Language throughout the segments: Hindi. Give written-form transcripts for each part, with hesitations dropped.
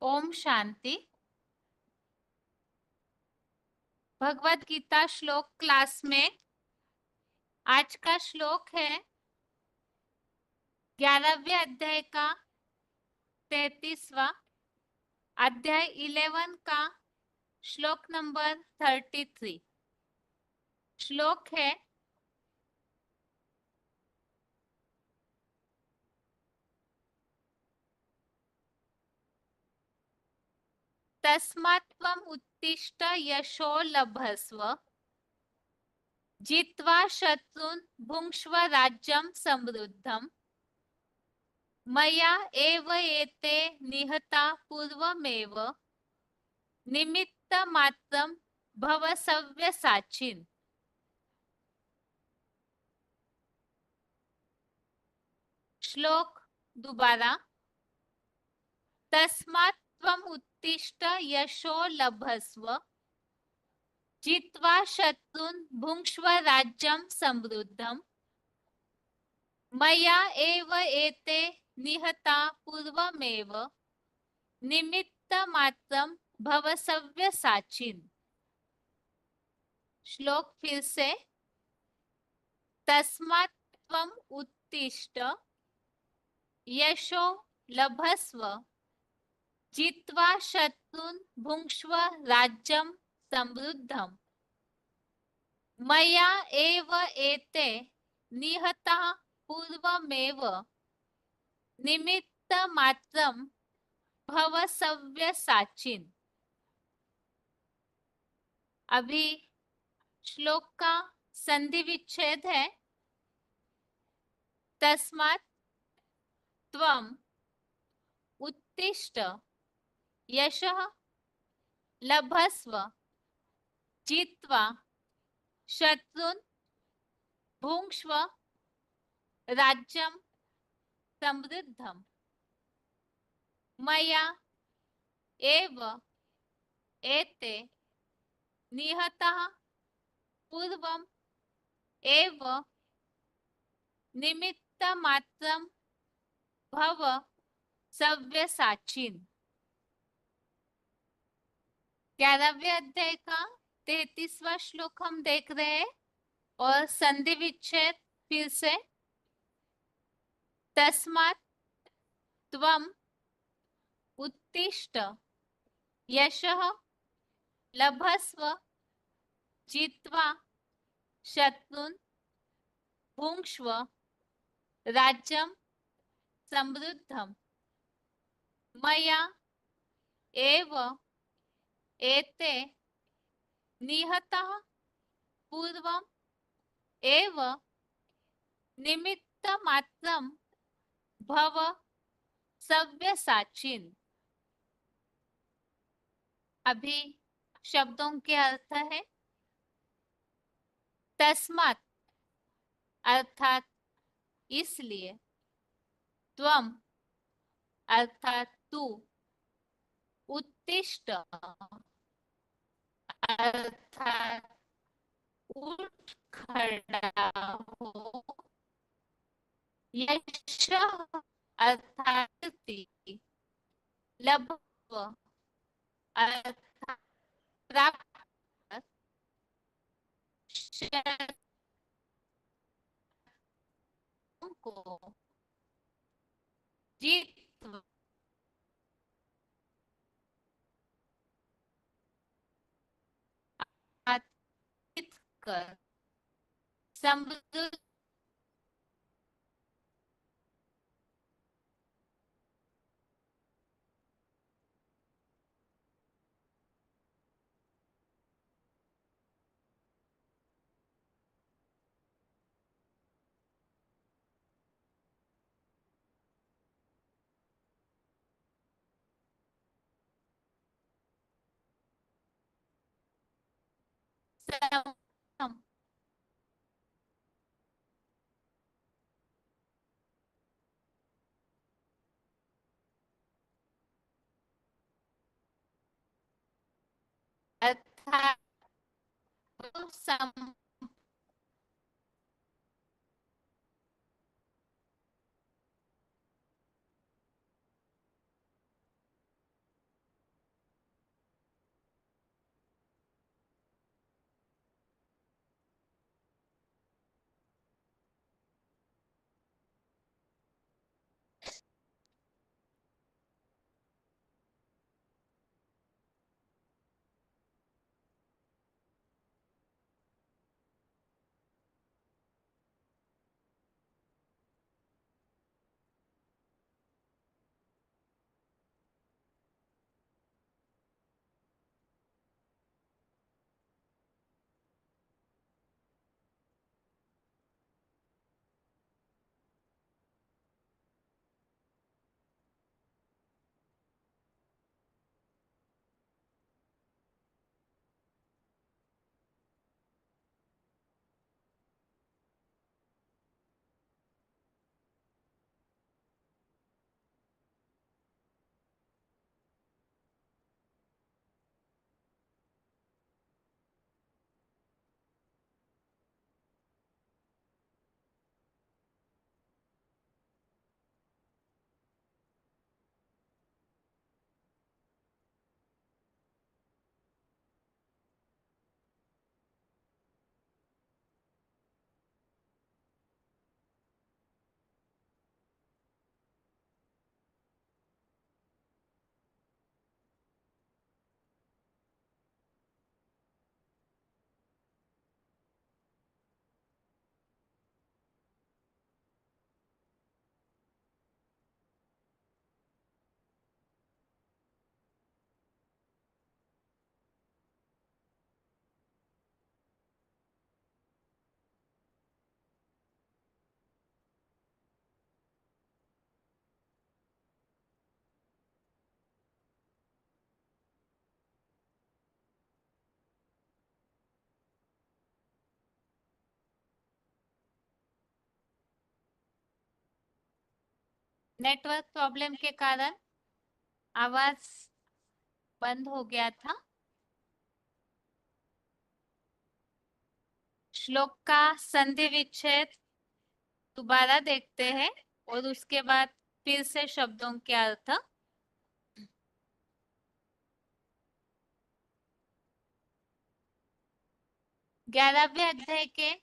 ओम शांति। भगवत गीता श्लोक क्लास में आज का श्लोक है 11वें अध्याय का 33वां अध्याय 11 का श्लोक नंबर 33। श्लोक है तस्मात् त्वम् उत्तिष्ठ यशो लभस्व जित्वा शत्रून् भुङ्क्ष्व राज्यं समृद्धम् मया एव एते निहता पूर्वमेव निमित्तमात्रं भव सव्यसाचिन्। श्लोक दोबारा। तस्मात् त्वम् उत्तिष्ठ यशो लभस्व जित्वा शत्रून् भुङ्क्ष्व राज्यं समृद्धम् मया एव एते निहता पूर्वमेव निमित्तमात्रं भव सव्यसाचिन्। श्लोक फिर से। तस्मात् त्वम् उत्तिष्ठ यशो लभस्व जित्वा शत्रून् भुङ्क्ष्व राज्यं समृद्धम् मया एव एते निहता पूर्वमेव निमित्तमात्रं भव सव्यसाचिन्। अभी श्लोक का संधि विच्छेद है। तस्मात् त्वम् उत्तिष्ठ यशः लभस्व जित्वा शत्रून् भुङ्क्ष्व राज्यं समृद्धम् मया एव एते निहताः पूर्वम् एव निमित्तमात्रं भव सव्यसाचिन्। 11वें अध्याय का 33वां श्लोक हम देख रहे हैं और संधि विच्छेद फिर से। तस्मात् त्वम् उत्तिष्ठ यशः लभस्व जित्वा शत्रून् भुङ्क्ष्व राज्यं समृद्धम् मया एव एते निहताः पूर्वम् एव निमित्तमात्रं भव सव्यसाचिन्। अभी शब्दों के अर्थ है। तस्मात् अर्थात इसलिए, त्वम् अर्थात तू, उत्तिष्ठ अर्थात उठ खड़ा हो, यश अर्थात कीर्ति, लभस्व अर्थात प्राप्त कर, शत्रुओं को जीत कर समृद्ध सम अर्थात सम नेटवर्क प्रॉब्लम के कारण आवाज बंद हो गया था। श्लोक का संधि विच्छेद दोबारा देखते हैं और उसके बाद फिर से शब्दों के अर्थ। 11वें अध्याय के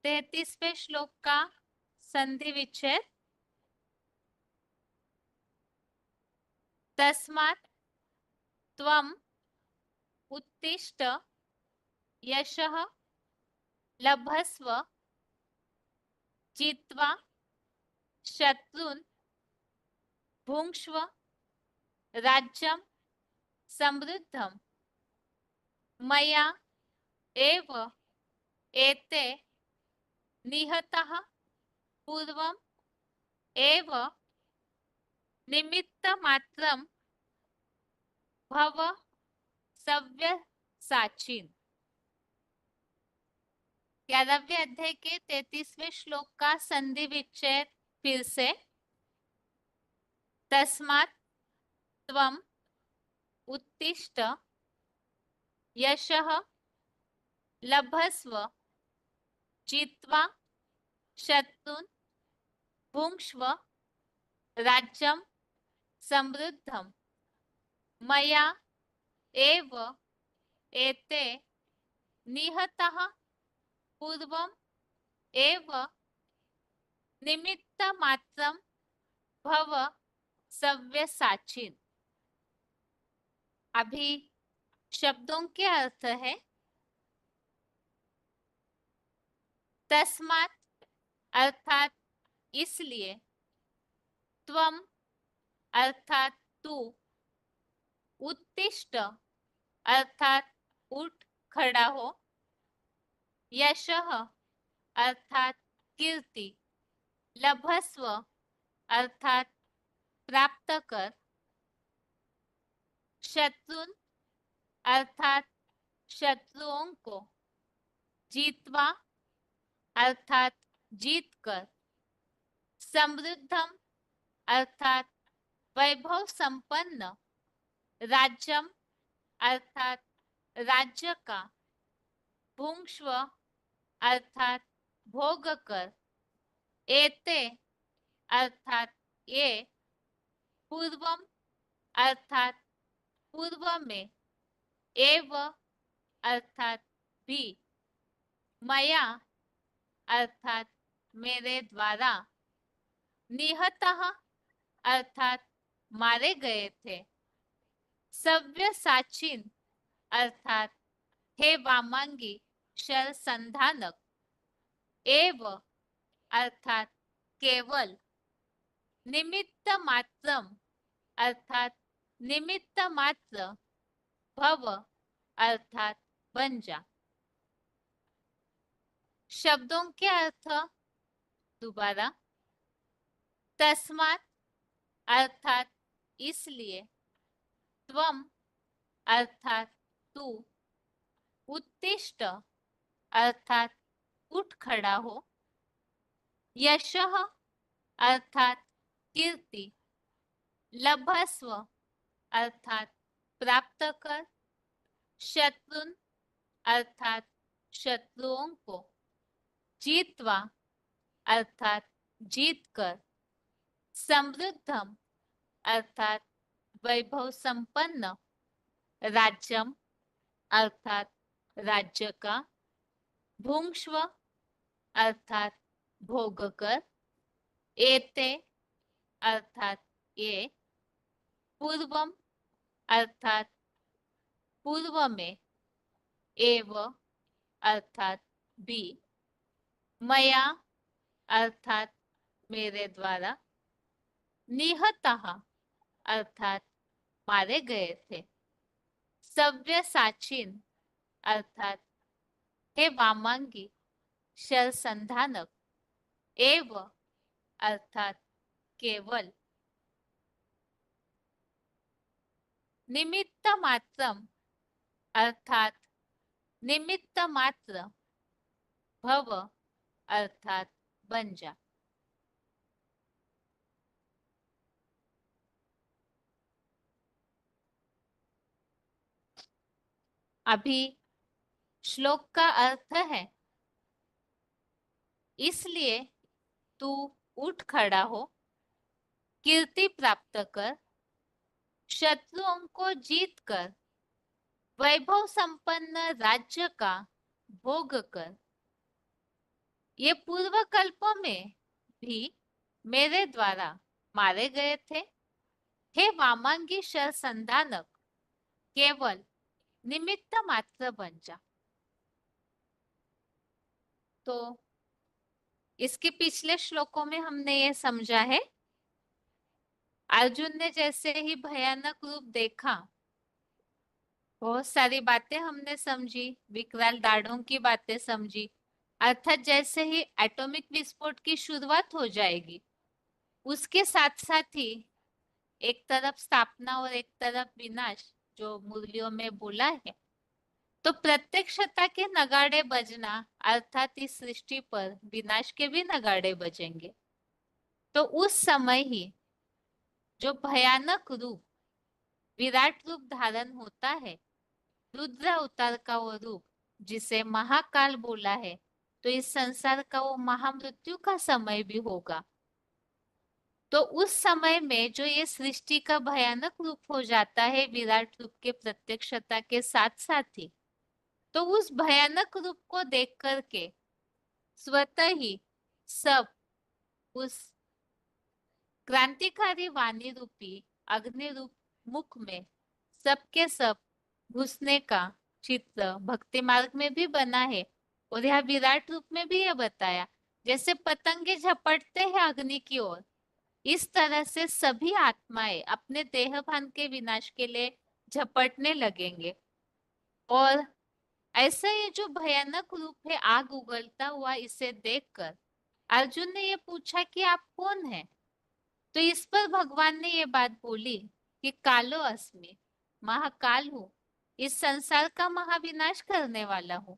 33वें श्लोक का संधि विच्छेद। तस्मात् त्वम् उत्तिष्ठ यशः लभस्व जित्वा शत्रुन् भुङ्क्ष्व राज्यं समृद्धम् मया एव एते निहताः पूर्वम् एव निमित्तमात्रं भव सव्यसाचिन्। 11वें अध्याय के 33वें श्लोक का संधि विच्छेद फिर से। तस्मात् त्वम् उत्तिष्ठ यशः लभस्व जित्वा शत्रुन् भुङ्क्ष्व राज्यं समृद्धम् मया एव एते निहताः पूर्वम् एव निमित्तमात्रं भव सव्यसाचिन्। अभी शब्दों के अर्थ है। तस्मात् अर्थात इसलिए, त्वम अर्थात तू, उत्तिष्ठ अर्थात उठ खड़ा हो, यशः अर्थात कीर्ति, लभस्व अर्थात प्राप्त कर, शत्रुन अर्थात शत्रुओं को, जीतवा अर्थात जीत कर, समृद्धम अर्थात वैभव संपन्न, राज्यम अर्थात राज्य का, भुङ्क्ष्व अर्थात भोग कर, एते अर्थात ये, पूर्वम अर्थात पूर्व में, एव अर्थात भी, मया अर्थात मेरे द्वारा, निहतः अर्थात मारे गए थे, सव्यसाचिन अर्थात हे वामांगी शर संधानक, एव अर्थात केवल, निमित्त मात्रम अर्थात निमित्त मात्र, भव अर्थात बन जा। शब्दों के अर्थ दोबारा। तस्मात् अर्थात इसलिए, त्वम अर्थात तू, उत्तिष्ठ अर्थात उठ खड़ा हो, यशः अर्थात कीर्ति, लभस्व अर्थात प्राप्त कर, शत्रुन अर्थात शत्रुओं को, जीतवा अर्थात जीत कर, समृद्धम अर्थात वैभव संपन्न, राज्यम अर्थात राज्य का, भुङ्क्ष्व अर्थात भोग कर, एते अर्थात ये, पूर्वम अर्थात पूर्व में, एव अर्थात भी, मया अर्थात मेरे द्वारा, निहतः अर्थात मारे गए थे, सव्यसाचिन अर्थात हे वामांगी शर संधानक, एव अर्थात केवल, निमित्त मात्रम अर्थात निमित्त मात्र, भव अर्थात बन जा। अभी श्लोक का अर्थ है, इसलिए तू उठ खड़ा हो, कीर्ति प्राप्त कर, शत्रुओं को जीत कर, वैभव संपन्न राज्य का भोग कर। ये पूर्व कल्पों में भी मेरे द्वारा मारे गए थे। हे वामांगी शर संधानक, केवल निमित्त मात्र बन जा। तो इसके पिछले श्लोकों में हमने ये समझा है, अर्जुन ने जैसे ही भयानक रूप देखा, बहुत सारी बातें हमने समझी, विकराल दाढ़ों की बातें समझी, अर्थात जैसे ही एटॉमिक विस्फोट की शुरुआत हो जाएगी, उसके साथ साथ ही एक तरफ स्थापना और एक तरफ विनाश, जो मुरलियों में बोला है, तो प्रत्यक्षता के नगाड़े बजना, अर्थात इस सृष्टि पर विनाश के भी नगाड़े बजेंगे। तो उस समय ही जो भयानक रूप, विराट रूप धारण होता है, रुद्र अवतार का वो रूप, जिसे महाकाल बोला है, तो इस संसार का वो महामृत्यु का समय भी होगा। तो उस समय में जो ये सृष्टि का भयानक रूप हो जाता है विराट रूप के प्रत्यक्षता के साथ साथ ही, तो उस भयानक रूप को देख करके स्वतः ही सब उस क्रांतिकारी वाणी रूपी अग्नि रूप मुख में सबके सब घुसने का चित्र भक्ति मार्ग में भी बना है। और यह विराट रूप में भी यह बताया, जैसे पतंगे झपटते हैं अग्नि की ओर, इस तरह से सभी आत्माएं अपने देहभान के विनाश के लिए झपटने लगेंगे। और ऐसा ये जो भयानक रूप है आग उगलता हुआ, इसे देखकर अर्जुन ने ये पूछा कि आप कौन हैं? तो इस पर भगवान ने ये बात बोली कि कालो अस्मि, महाकाल हूँ, इस संसार का महाविनाश करने वाला हूँ।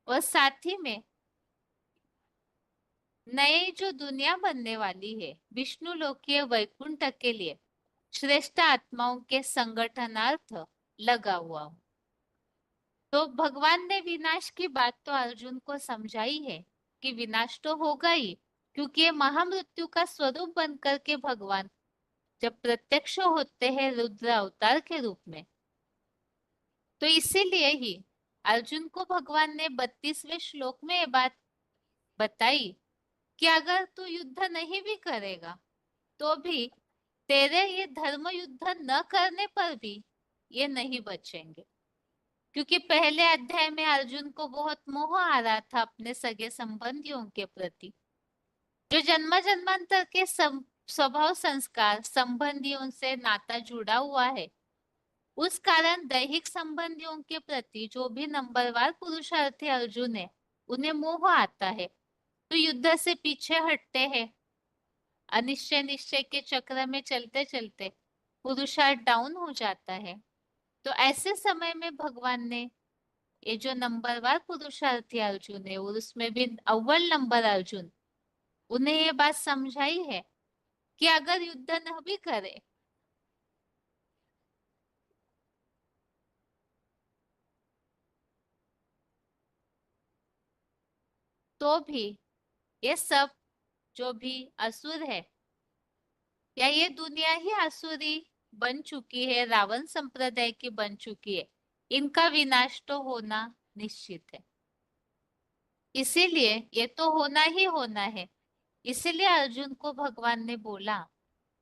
और साथ ही में नई जो दुनिया बनने वाली है विष्णु लोकीय वैकुंठ के लिए श्रेष्ठ आत्माओं के संगठनार्थ लगा हुआ हूँ। तो भगवान ने विनाश की बात तो अर्जुन को समझाई है कि विनाश तो होगा ही, क्योंकि ये महामृत्यु का स्वरूप बनकर के भगवान जब प्रत्यक्ष होते हैं रुद्र अवतार के रूप में, तो इसीलिए ही अर्जुन को भगवान ने 32वें श्लोक में ये बात बताई कि अगर तू युद्ध नहीं भी करेगा तो भी तेरे ये धर्म युद्ध न करने पर भी ये नहीं बचेंगे। क्योंकि पहले अध्याय में अर्जुन को बहुत मोह आ रहा था अपने सगे संबंधियों के प्रति, जो जन्म जन्मांतर के स्वभाव संस्कार संबंधियों से नाता जुड़ा हुआ है, उस कारण दैहिक संबंधियों के प्रति जो भी नंबरवार पुरुषार्थी अर्जुन है, उन्हें मोह आता है, तो युद्ध से पीछे हटते हैं। अनिश्चय निश्चय के चक्र में चलते चलते पुरुषार्थ डाउन हो जाता है। तो ऐसे समय में भगवान ने ये जो नंबरवार पुरुषार्थी अर्जुन है और उसमें भी अव्वल नंबर अर्जुन, उन्हें ये बात समझाई है कि अगर युद्ध न भी करे तो भी ये सब जो भी असुर है, या ये दुनिया ही असुरी बन चुकी है, रावण संप्रदाय की बन चुकी है, इनका विनाश तो होना निश्चित है। इसीलिए ये तो होना ही होना है। इसीलिए अर्जुन को भगवान ने बोला,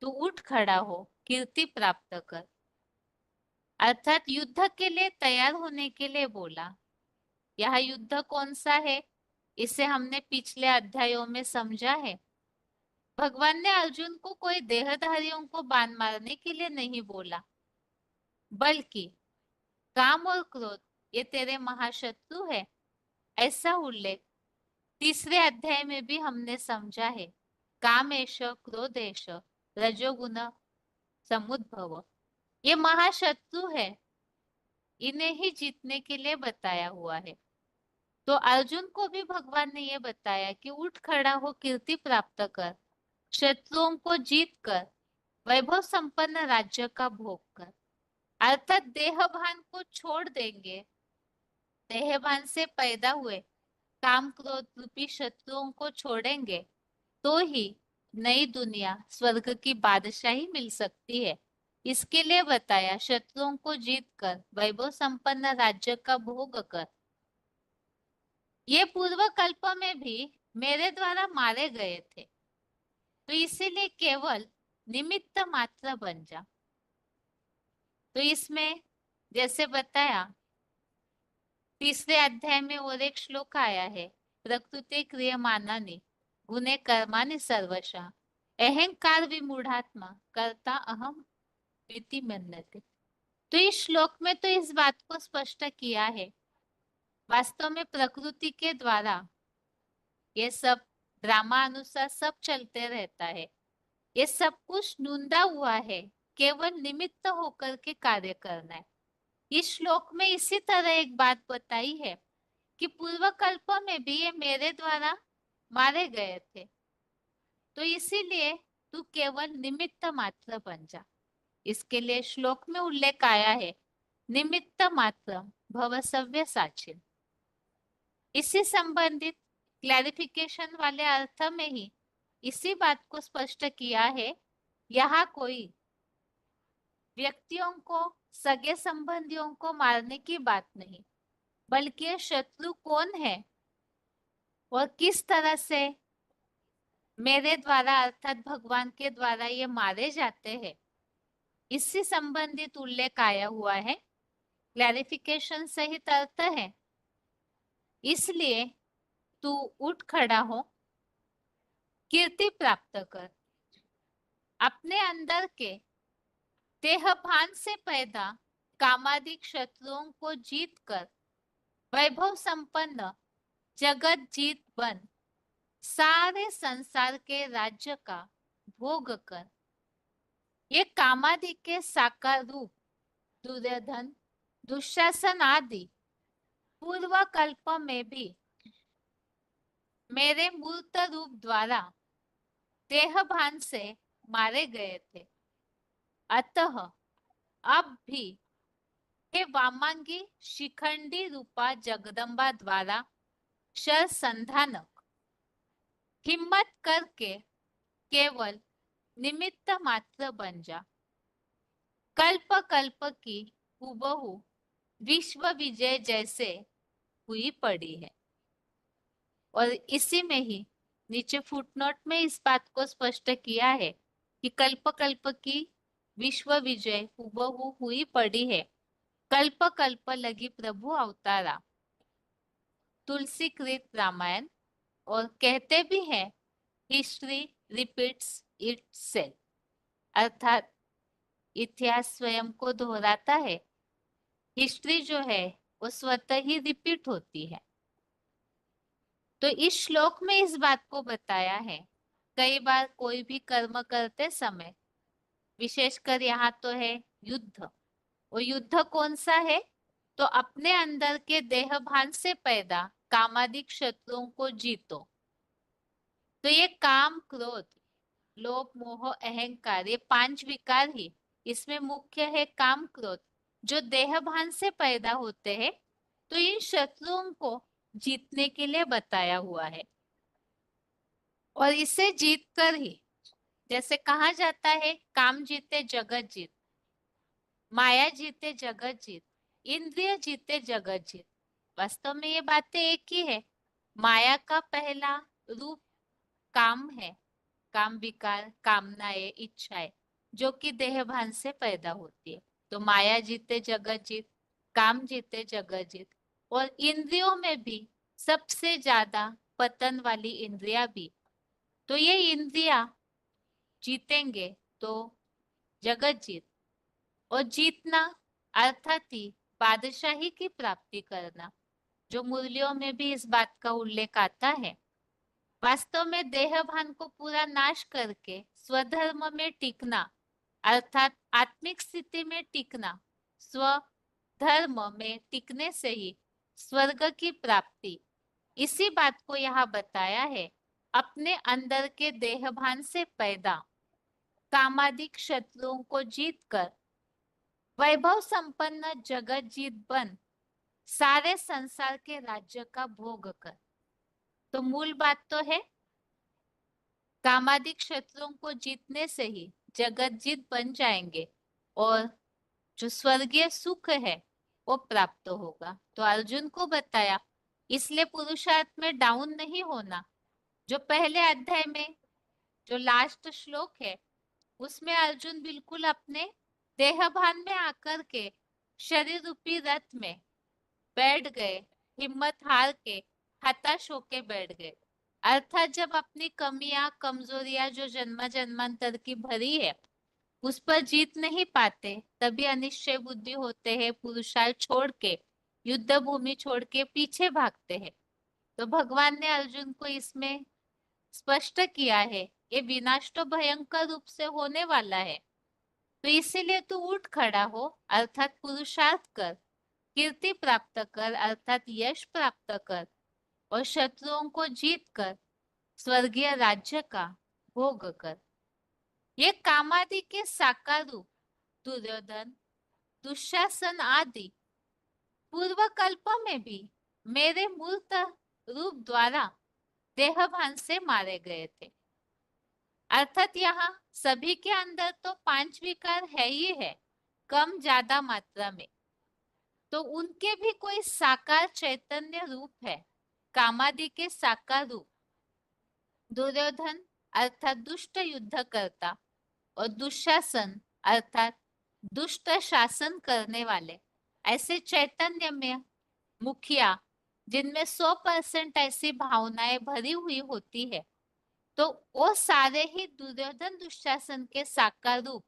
तू उठ खड़ा हो, कीर्ति प्राप्त कर, अर्थात युद्ध के लिए तैयार होने के लिए बोला। यह युद्ध कौन सा है, इसे हमने पिछले अध्यायों में समझा है। भगवान ने अर्जुन को कोई देहधारियों को बाण मारने के लिए नहीं बोला, बल्कि काम और क्रोध ये तेरे महाशत्रु है, ऐसा उल्लेख तीसरे अध्याय में भी हमने समझा है। कामेश क्रोधेश रजोगुण समुद्भव, ये महाशत्रु है, इन्हें ही जीतने के लिए बताया हुआ है। तो अर्जुन को भी भगवान ने ये बताया कि उठ खड़ा हो, कीर्ति प्राप्त कर, शत्रुओं को जीत कर, वैभव संपन्न राज्य का भोग कर, अर्थात देह भान को छोड़ देंगे देहभान से पैदा हुए काम क्रोध रूपी शत्रुओं को छोड़ेंगे तो ही नई दुनिया स्वर्ग की बादशाही मिल सकती है। इसके लिए बताया, शत्रुओं को जीत कर वैभव संपन्न राज्य का भोग कर। ये पूर्व कल्प में भी मेरे द्वारा मारे गए थे, तो इसीलिए केवल निमित्त मात्र बन जा। तो इसमें जैसे बताया, तीसरे अध्याय में और एक श्लोक आया है, प्रकृति क्रियमानानि गुणे कर्माणि सर्वशः अहंकार विमूढ़ात्मा कर्ता अहम इति मन्यते। तो इस श्लोक में तो इस बात को स्पष्ट किया है, वास्तव में प्रकृति के द्वारा ये सब ड्रामा अनुसार सब चलते रहता है। ये सब कुछ ढूंढा हुआ है, केवल निमित्त होकर के कार्य करना है। इस श्लोक में इसी तरह एक बात बताई है कि पूर्व कल्प में भी ये मेरे द्वारा मारे गए थे, तो इसीलिए तू केवल निमित्त मात्र बन जा। इसके लिए श्लोक में उल्लेख आया है, निमित्त मात्र भव सव्य साचिन। इससे संबंधित क्लैरिफिकेशन वाले अर्थ में ही इसी बात को स्पष्ट किया है। यहाँ कोई व्यक्तियों को, सगे संबंधियों को मारने की बात नहीं, बल्कि ये शत्रु कौन है और किस तरह से मेरे द्वारा अर्थात भगवान के द्वारा ये मारे जाते हैं, इससे संबंधित उल्लेख आया हुआ है। क्लैरिफिकेशन सहित अर्थ है। इसलिए तू उठ खड़ा हो, कीर्ति प्राप्त कर, अपने अंदर के देहभान से पैदा कामादिक शत्रुओं को जीत कर वैभव संपन्न जगत जीत बन सारे संसार के राज्य का भोग कर। ये कामादिक के साकार रूप दुर्योधन, दुशासन आदि पूर्व कल्प में भी मेरे मूर्त रूप द्वारा देहभान से मारे गए थे। अतः अब भी हे वामांगी शिखंडी रूपा जगदम्बा द्वारा शर संधानक हिम्मत करके केवल निमित्त मात्र बन जा। कल्प कल्प की हुबहू विश्व विजय जैसे हुई पड़ी है। और इसी में ही नीचे फुटनोट में इस बात को स्पष्ट किया है कि कल्प कल्प की विश्व विजय हुबहू हुई पड़ी है, कल्प कल्प लगी प्रभु अवतारा। तुलसी कृत रामायण। और कहते भी हैं, हिस्ट्री रिपीट्स इटसेल्फ, अर्थात इतिहास स्वयं को दोहराता है। हिस्ट्री जो है वो स्वतः ही रिपीट होती है। तो इस श्लोक में इस बात को बताया है, कई बार कोई भी कर्म करते समय, विशेषकर यहाँ तो है युद्ध, वो युद्ध कौन सा है, तो अपने अंदर के देहभान से पैदा कामादिक शत्रुओं को जीतो। तो ये काम क्रोध लोभ मोह अहंकार, ये 5 विकार ही इसमें मुख्य है। काम क्रोध जो देहभान से पैदा होते हैं, तो इन शत्रुओं को जीतने के लिए बताया हुआ है। और इसे जीत कर ही, जैसे कहा जाता है, काम जीते जगत जीत, माया जीते जगत जीत, इंद्रिय जीते जगत जीत। वास्तव में ये बातें एक ही है। माया का पहला रूप काम है, काम विकार, कामनाएं, इच्छाएं, जो कि देहभान से पैदा होती है। तो माया जीते जगत जीत, काम जीते जगत जीत। और इंद्रियों में भी सबसे ज्यादा पतन वाली इंद्रिया भी, तो ये इंद्रिया जीतेंगे तो जगत जीत। और जीतना अर्थात ही बादशाही की प्राप्ति करना, जो मुरलियों में भी इस बात का उल्लेख आता है। वास्तव में देहभान को पूरा नाश करके स्वधर्म में टिकना, अर्थात आत्मिक स्थिति में टिकना, स्वधर्म में टिकने से ही स्वर्ग की प्राप्ति, इसी बात को यहाँ बताया है। अपने अंदर के देहभान से पैदा कामादिक शत्रुओं को जीतकर वैभव संपन्न जगत जीत बन सारे संसार के राज्य का भोग कर। तो मूल बात तो है, कामादिक शत्रुओं को जीतने से ही जगत जीत बन जाएंगे और जो स्वर्गीय सुख है वो प्राप्त होगा। तो अर्जुन को बताया, इसलिए पुरुषार्थ में डाउन नहीं होना। जो पहले अध्याय में जो लास्ट श्लोक है उसमें अर्जुन बिल्कुल अपने देहभान में आकर के शरीर रूपी रथ में बैठ गए, हिम्मत हार के हताश होके बैठ गए। अर्थात जब अपनी कमियां कमजोरियां जो जन्म जन्मांतर की भरी है उस पर जीत नहीं पाते, तभी अनिश्चय बुद्धि होते हैं, पुरुषार्थ छोड़ के युद्ध भूमि छोड़ के पीछे भागते हैं। तो भगवान ने अर्जुन को इसमें स्पष्ट किया है, ये विनाश तो भयंकर रूप से होने वाला है, तो इसीलिए तू उठ खड़ा हो, अर्थात पुरुषार्थ कर, कीर्ति प्राप्त कर अर्थात यश प्राप्त कर और शत्रुओं को जीत कर स्वर्गीय राज्य का भोग कर। ये कामादि के साकार रूप दुर्योधन, दुशासन आदि पूर्व कल्प में भी मेरे मूर्त रूप द्वारा देहभान से मारे गए थे। अर्थात यहाँ सभी के अंदर तो पांच विकार है ही है, कम ज्यादा मात्रा में, तो उनके भी कोई साकार चैतन्य रूप है। कामादि के साकार रूप दुर्योधन अर्थात दुष्ट युद्ध करता और दुशासन अर्थात दुष्ट शासन करने वाले, ऐसे चैतन्य में मुखिया जिनमें 100% ऐसी भावनाएं भरी हुई होती है, तो वो सारे ही दुर्योधन दुशासन के साकार रूप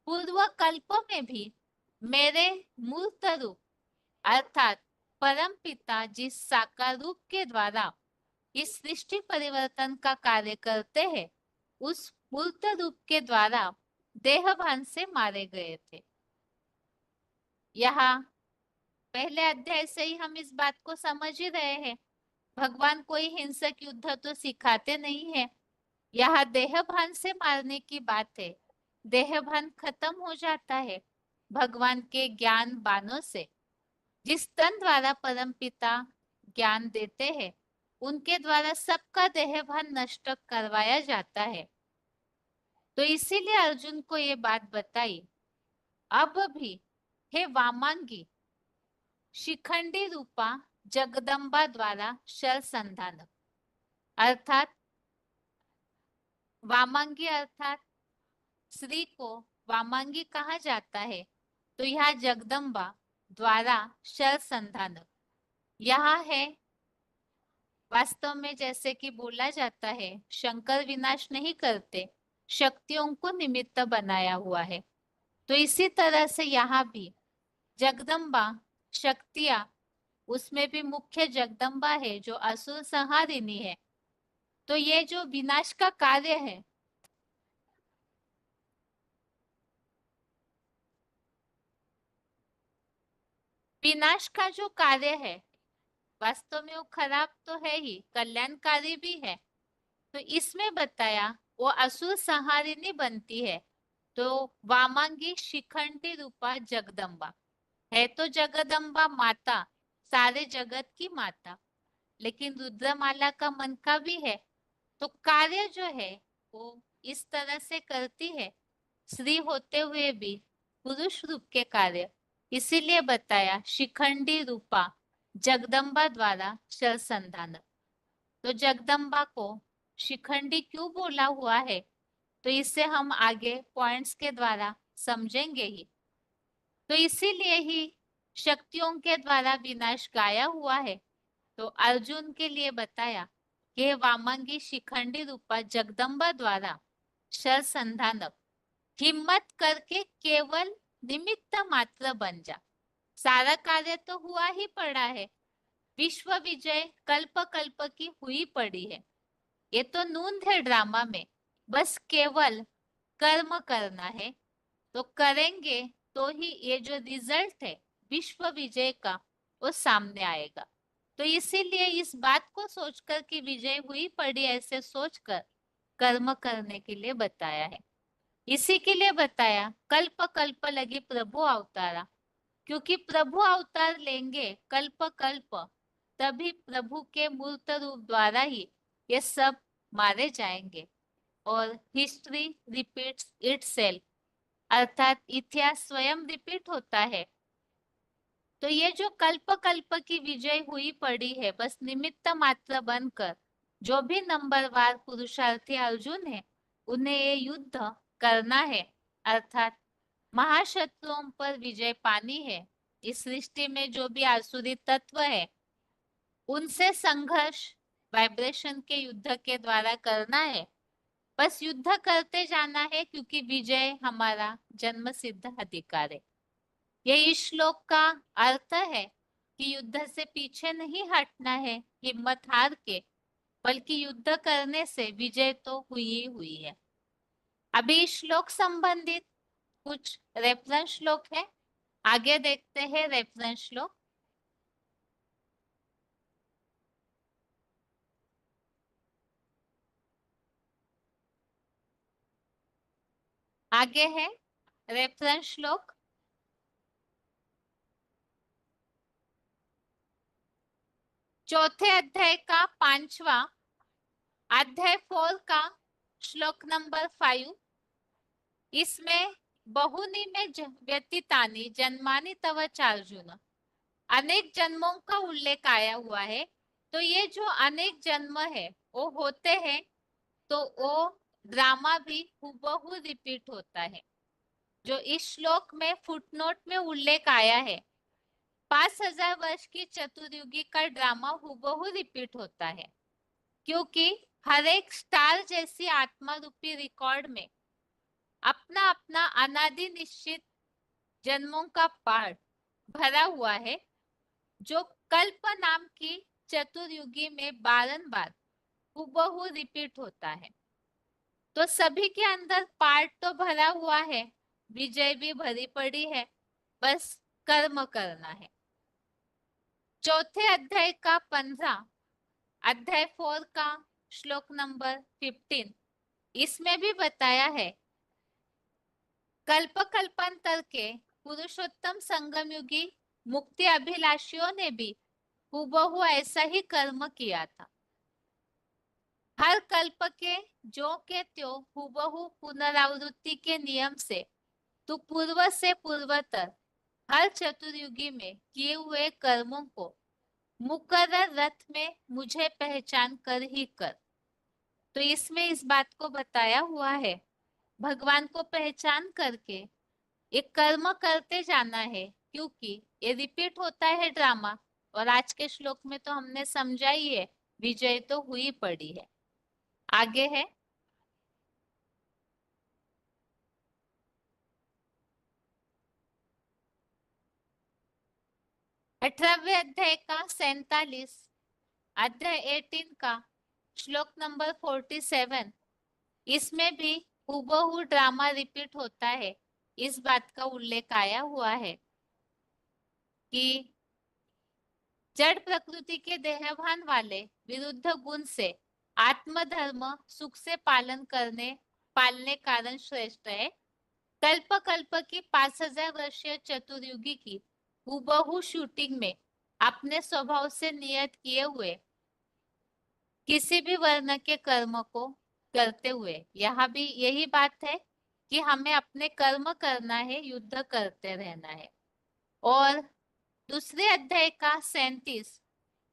पूर्व कल्प में भी मेरे मूर्त रूप अर्थात परम पिता जिस साकार रूप के द्वारा इस सृष्टि परिवर्तन का कार्य करते हैं, उस मूर्त रूप के द्वारा देहभान से मारे गए थे। यहाँ पहले अध्याय से ही हम इस बात को समझ ही रहे हैं, भगवान कोई हिंसक युद्ध तो सिखाते नहीं है। यहाँ देहभान से मारने की बात है, देहभान खत्म हो जाता है भगवान के ज्ञान बाणों से। जिस तन द्वारा परम पिता ज्ञान देते हैं उनके द्वारा सबका देहभान नष्ट करवाया जाता है। तो इसीलिए अर्जुन को ये बात बताई, अब भी हे वामांगी शिखंडी रूपा जगदम्बा द्वारा शर संधान, अर्थात वामांगी अर्थात स्त्री को वामांगी कहा जाता है, तो यह जगदम्बा द्वारा शर संधान यहाँ है। वास्तव में जैसे कि बोला जाता है, शंकर विनाश नहीं करते, शक्तियों को निमित्त बनाया हुआ है। तो इसी तरह से यहाँ भी जगदम्बा शक्तियां, उसमें भी मुख्य जगदम्बा है जो असुर संहारिणी है। तो ये जो विनाश का कार्य है, विनाश का जो कार्य है वास्तव में वो खराब तो है ही, कल्याणकारी भी है। तो इसमें बताया वो असुर संहारिणी बनती है, तो वामांगी शिखंडी रूपा जगदम्बा है, तो जगदम्बा माता, सारे जगत की माता, लेकिन रुद्रमाला का मन का भी है। तो कार्य जो है वो इस तरह से करती है, स्त्री होते हुए भी पुरुष रूप के कार्य। इसीलिए बताया शिखंडी रूपा जगदम्बा द्वारा शर संधान। तो जगदम्बा को शिखंडी क्यों बोला हुआ है, तो इसे हम आगे पॉइंट्स के द्वारा समझेंगे ही। तो इसीलिए ही शक्तियों के द्वारा विनाश गाया हुआ है। तो अर्जुन के लिए बताया कि वामंगी शिखंडी रूपा जगदम्बा द्वारा शर संधानक, हिम्मत करके केवल निमित्त मात्र बन जा। सारा कार्य तो हुआ ही पड़ा है, विश्व विजय कल्प कल्प की हुई पड़ी है, ये तो नूंद है ड्रामा में, बस केवल कर्म करना है। तो करेंगे तो ही ये जो रिजल्ट है विश्व विजय का वो सामने आएगा। तो इसीलिए इस बात को सोचकर कि विजय हुई पड़ी ऐसे सोचकर कर्म करने के लिए बताया है। इसी के लिए बताया कल्प कल्प लगी प्रभु अवतारा, क्योंकि प्रभु अवतार लेंगे कल्प कल्प, तभी प्रभु के मूर्त रूप द्वारा ही ये सब मारे जाएंगे। और हिस्ट्री रिपीट्स इटसेल्फ, अर्थात इतिहास स्वयं रिपीट होता है। तो ये जो कल्प कल्प की विजय हुई पड़ी है, बस निमित्त मात्र बनकर जो भी नंबरवार पुरुषार्थी अर्जुन है, उन्हें ये युद्ध करना है, अर्थात महाशत्रुओं पर विजय पानी है। इस सृष्टि में जो भी आसुरी तत्व है, उनसे संघर्ष वाइब्रेशन के युद्ध के द्वारा करना है। बस युद्ध करते जाना है, क्योंकि विजय हमारा जन्म सिद्ध अधिकार है। ये इस श्लोक का अर्थ है कि युद्ध से पीछे नहीं हटना है हिम्मत हार के, बल्कि युद्ध करने से विजय तो हुई ही हुई है। अभी इस श्लोक संबंधित कुछ रेफरेंस श्लोक है, आगे देखते हैं रेफरेंस श्लोक। आगे है रेफरेंस श्लोक। चौथे अध्याय का 5वां अध्याय 4 का श्लोक नंबर 5। इसमें बहुनी में व्यतीतानि जन्मानि तव चार्जुन, अनेक जन्मों का उल्लेख आया हुआ है। तो ये जो अनेक जन्म है वो होते हैं, तो वो ड्रामा भी हूबहू रिपीट होता है। जो इस श्लोक में फुटनोट में उल्लेख आया है, 5000 वर्ष की चतुर्युगी का ड्रामा हूबहू रिपीट होता है, क्योंकि हर एक स्टार जैसी आत्मा रूपी रिकॉर्ड में अपना अपना अनादि निश्चित जन्मों का पाठ भरा हुआ है, जो कल्प नाम की चतुर्युगी में बारंबार हूबहू रिपीट होता है। तो सभी के अंदर पार्ट तो भरा हुआ है, विजय भी भरी पड़ी है, बस कर्म करना है। चौथे अध्याय का 15 अध्याय 4 का श्लोक नंबर 15, इसमें भी बताया है कल्प कल्पांतर के पुरुषोत्तम संगम युगी मुक्ति अभिलाषियों ने भी हूबहू ऐसा ही कर्म किया था। हर कल्प के जो के त्यों हूबहू पुनरावृत्ति के नियम से, तो पूर्व से पूर्वतर हर चतुर्युगी में किए हुए कर्मों को मुकर्रर रथ में मुझे पहचान कर ही कर। तो इसमें इस बात को बताया हुआ है, भगवान को पहचान करके एक कर्म करते जाना है, क्योंकि ये रिपीट होता है ड्रामा। और आज के श्लोक में तो हमने समझा ही है, विजय तो हुई पड़ी है। आगे है 18वें अध्याय का 47 अध्याय 18 का श्लोक नंबर 47। इसमें भी हूबहू ड्रामा रिपीट होता है। इस बात का उल्लेख आया हुआ है कि जड़ प्रकृति के देहभान वाले विरुद्ध गुण से आत्मधर्म सुख से पालने कारण श्रेष्ठ है। कल्प कल्प की 5000 वर्षीय चतुर्युगी की हूबहू शूटिंग में अपने स्वभाव से नियत किए हुए किसी भी वर्ण के कर्म को करते हुए, यहाँ भी यही बात है कि हमें अपने कर्म करना है, युद्ध करते रहना है। और दूसरे अध्याय का 37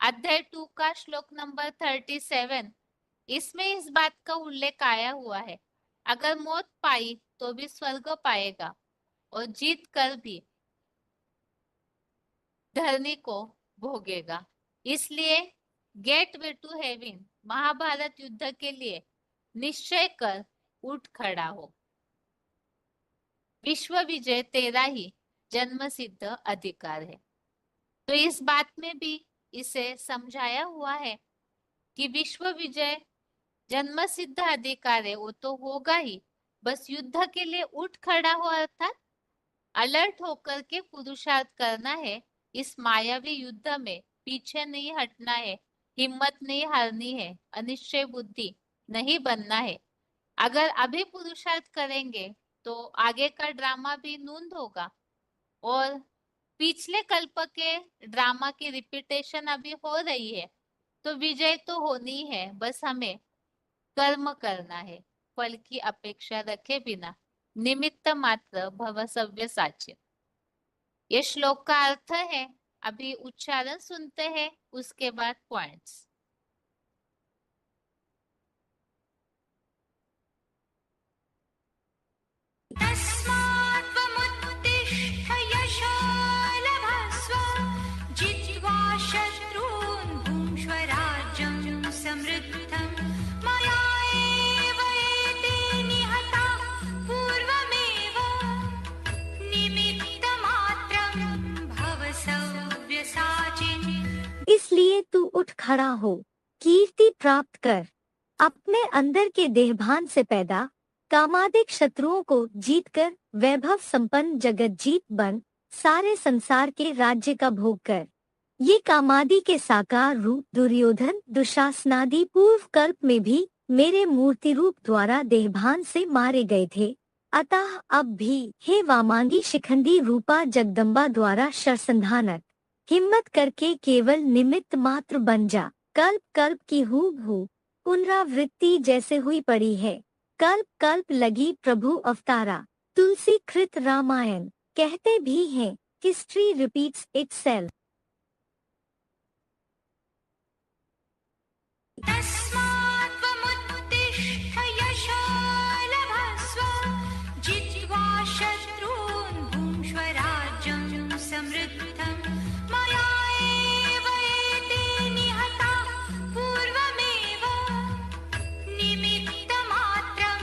अध्याय 2 का श्लोक नंबर 37, इसमें इस बात का उल्लेख आया हुआ है, अगर मौत पाई तो भी स्वर्ग पाएगा, और जीत कर भी धरनी को भोगेगा। इसलिए gateway to heaven Mahabharata युद्ध के लिए निश्चय कर उठ खड़ा हो। विश्व विजय तेरा ही जन्म सिद्ध अधिकार है। तो इस बात में भी इसे समझाया हुआ है कि विश्व विजय जन्म सिद्ध अधिकार है, वो तो होगा ही, बस युद्ध के लिए उठ खड़ा हो, अर्थात अलर्ट होकर के पुरुषार्थ करना है। इस मायावी युद्ध में पीछे नहीं हटना है, हिम्मत नहीं हारनी है, अनिश्चय बुद्धि नहीं बनना है। अगर अभी पुरुषार्थ करेंगे तो आगे का ड्रामा भी नूंद होगा, और पिछले कल्प के ड्रामा की रिपीटेशन अभी हो रही है, तो विजय तो होनी है, बस हमें कर्म करना है, फल की अपेक्षा रखे बिना। निमित्त मात्र भव सव्य साच्य। ये श्लोक का अर्थ है। अभी उच्चारण सुनते हैं, उसके बाद पॉइंट्स। तस्मात् त्वमुत्तिष्ठ यशो लभस्व जित्वा शत्रून् भुङ्क्ष्व राज्यं समृद्धं मया एव एते निहताः पूर्वमेव निमित्तमात्रं भव सव्यसाचिन्। इसलिए तू उठ खड़ा हो, कीर्ति प्राप्त कर, अपने अंदर के देहभान से पैदा कामादिक शत्रुओं को जीतकर वैभव संपन्न जगत जीत बन सारे संसार के राज्य का भोग कर। ये कामादि के साकार रूप दुर्योधन दुशासनादि पूर्व कल्प में भी मेरे मूर्ति रूप द्वारा देहभान से मारे गए थे, अतः अब भी हे वामांगी शिखंडी रूपा जगदम्बा द्वारा शरसंधानक हिम्मत करके केवल निमित्त मात्र बन जा। कल्प कल्प की हूबहू पुनरावृत्ति जैसे हुई पड़ी है, कल्प कल्प लगी प्रभु अवतारा। तुलसी कृत रामायण कहते भी हैं, हिस्ट्री रिपीट्स इटसेल्फ। तस्मात् त्वमुत्तिष्ठ यशो लभस्व जित्वा शत्रून् भुङ्क्ष्व राज्यं समृद्धं मया एव एते निहताः पूर्वमेव निमित्तमात्रं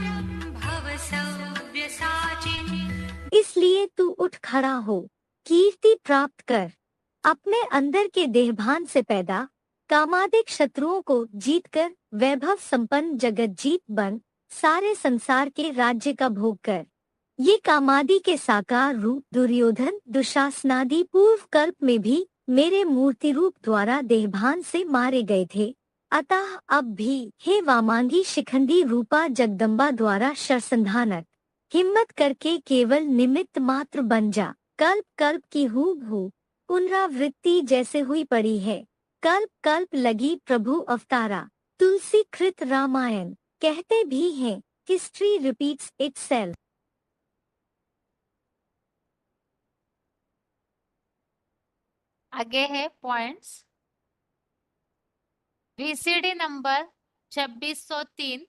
भव सव्यसाचिन्। इसलिए तू उठ खड़ा हो, कीर्ति प्राप्त कर, अपने अंदर के देहभान से पैदा कामादिक शत्रुओं को जीतकर वैभव संपन्न जगत जीत बन सारे संसार के राज्य का भोग कर। ये कामादि के साकार रूप दुर्योधन दुशासनादि पूर्व कल्प में भी मेरे मूर्ति रूप द्वारा देहभान से मारे गए थे, अतः अब भी हे वामांगी शिखंडी रूपा जगदम्बा द्वारा शरसंधानक हिम्मत करके केवल निमित्त मात्र बन जा। कल्प कल्प की हूबहू पुनरावृत्ति जैसे हुई पड़ी है, कल्प कल्प लगी प्रभु अवतारा। तुलसी कृत रामायण कहते भी हैं, हिस्ट्री रिपीट्स इटसेल्फ। आगे है points. VCD number 2603,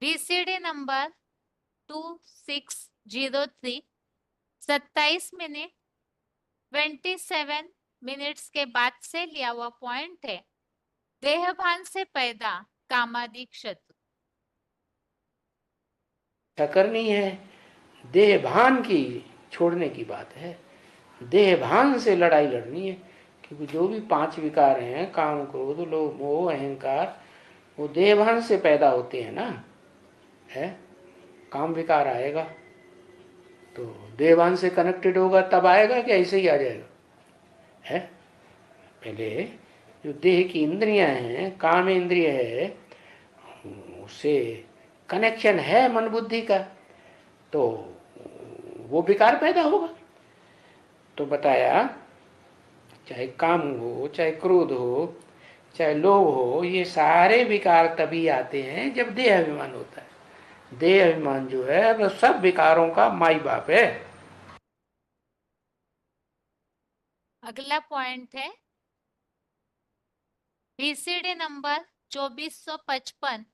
VCD number 2603, 27 minute 27 minutes के बाद से लिया हुआ पॉइंट है। देहभान से पैदा कामादिक शत्रु। करनी है, देहभान की छोड़ने की बात है। देहभान से लड़ाई लड़नी है, क्योंकि जो भी 5 विकार हैं, काम क्रोध लोभ मोह अहंकार, वो देहभान से पैदा होते हैं ना। है काम विकार आएगा तो देहभान से कनेक्टेड होगा, तब आएगा कि ऐसे ही आ जाएगा? है पहले जो देह की इंद्रियां हैं, काम इंद्रिय है, उससे कनेक्शन है मन बुद्धि का, तो वो विकार पैदा होगा। तो बताया चाहे काम हो, चाहे क्रोध हो, चाहे लोभ हो, ये सारे विकार तभी आते हैं जब देह अभिमान होता है। देह अभिमान जो है वो सब विकारों का माई बाप है। अगला पॉइंट है VCD number 2455,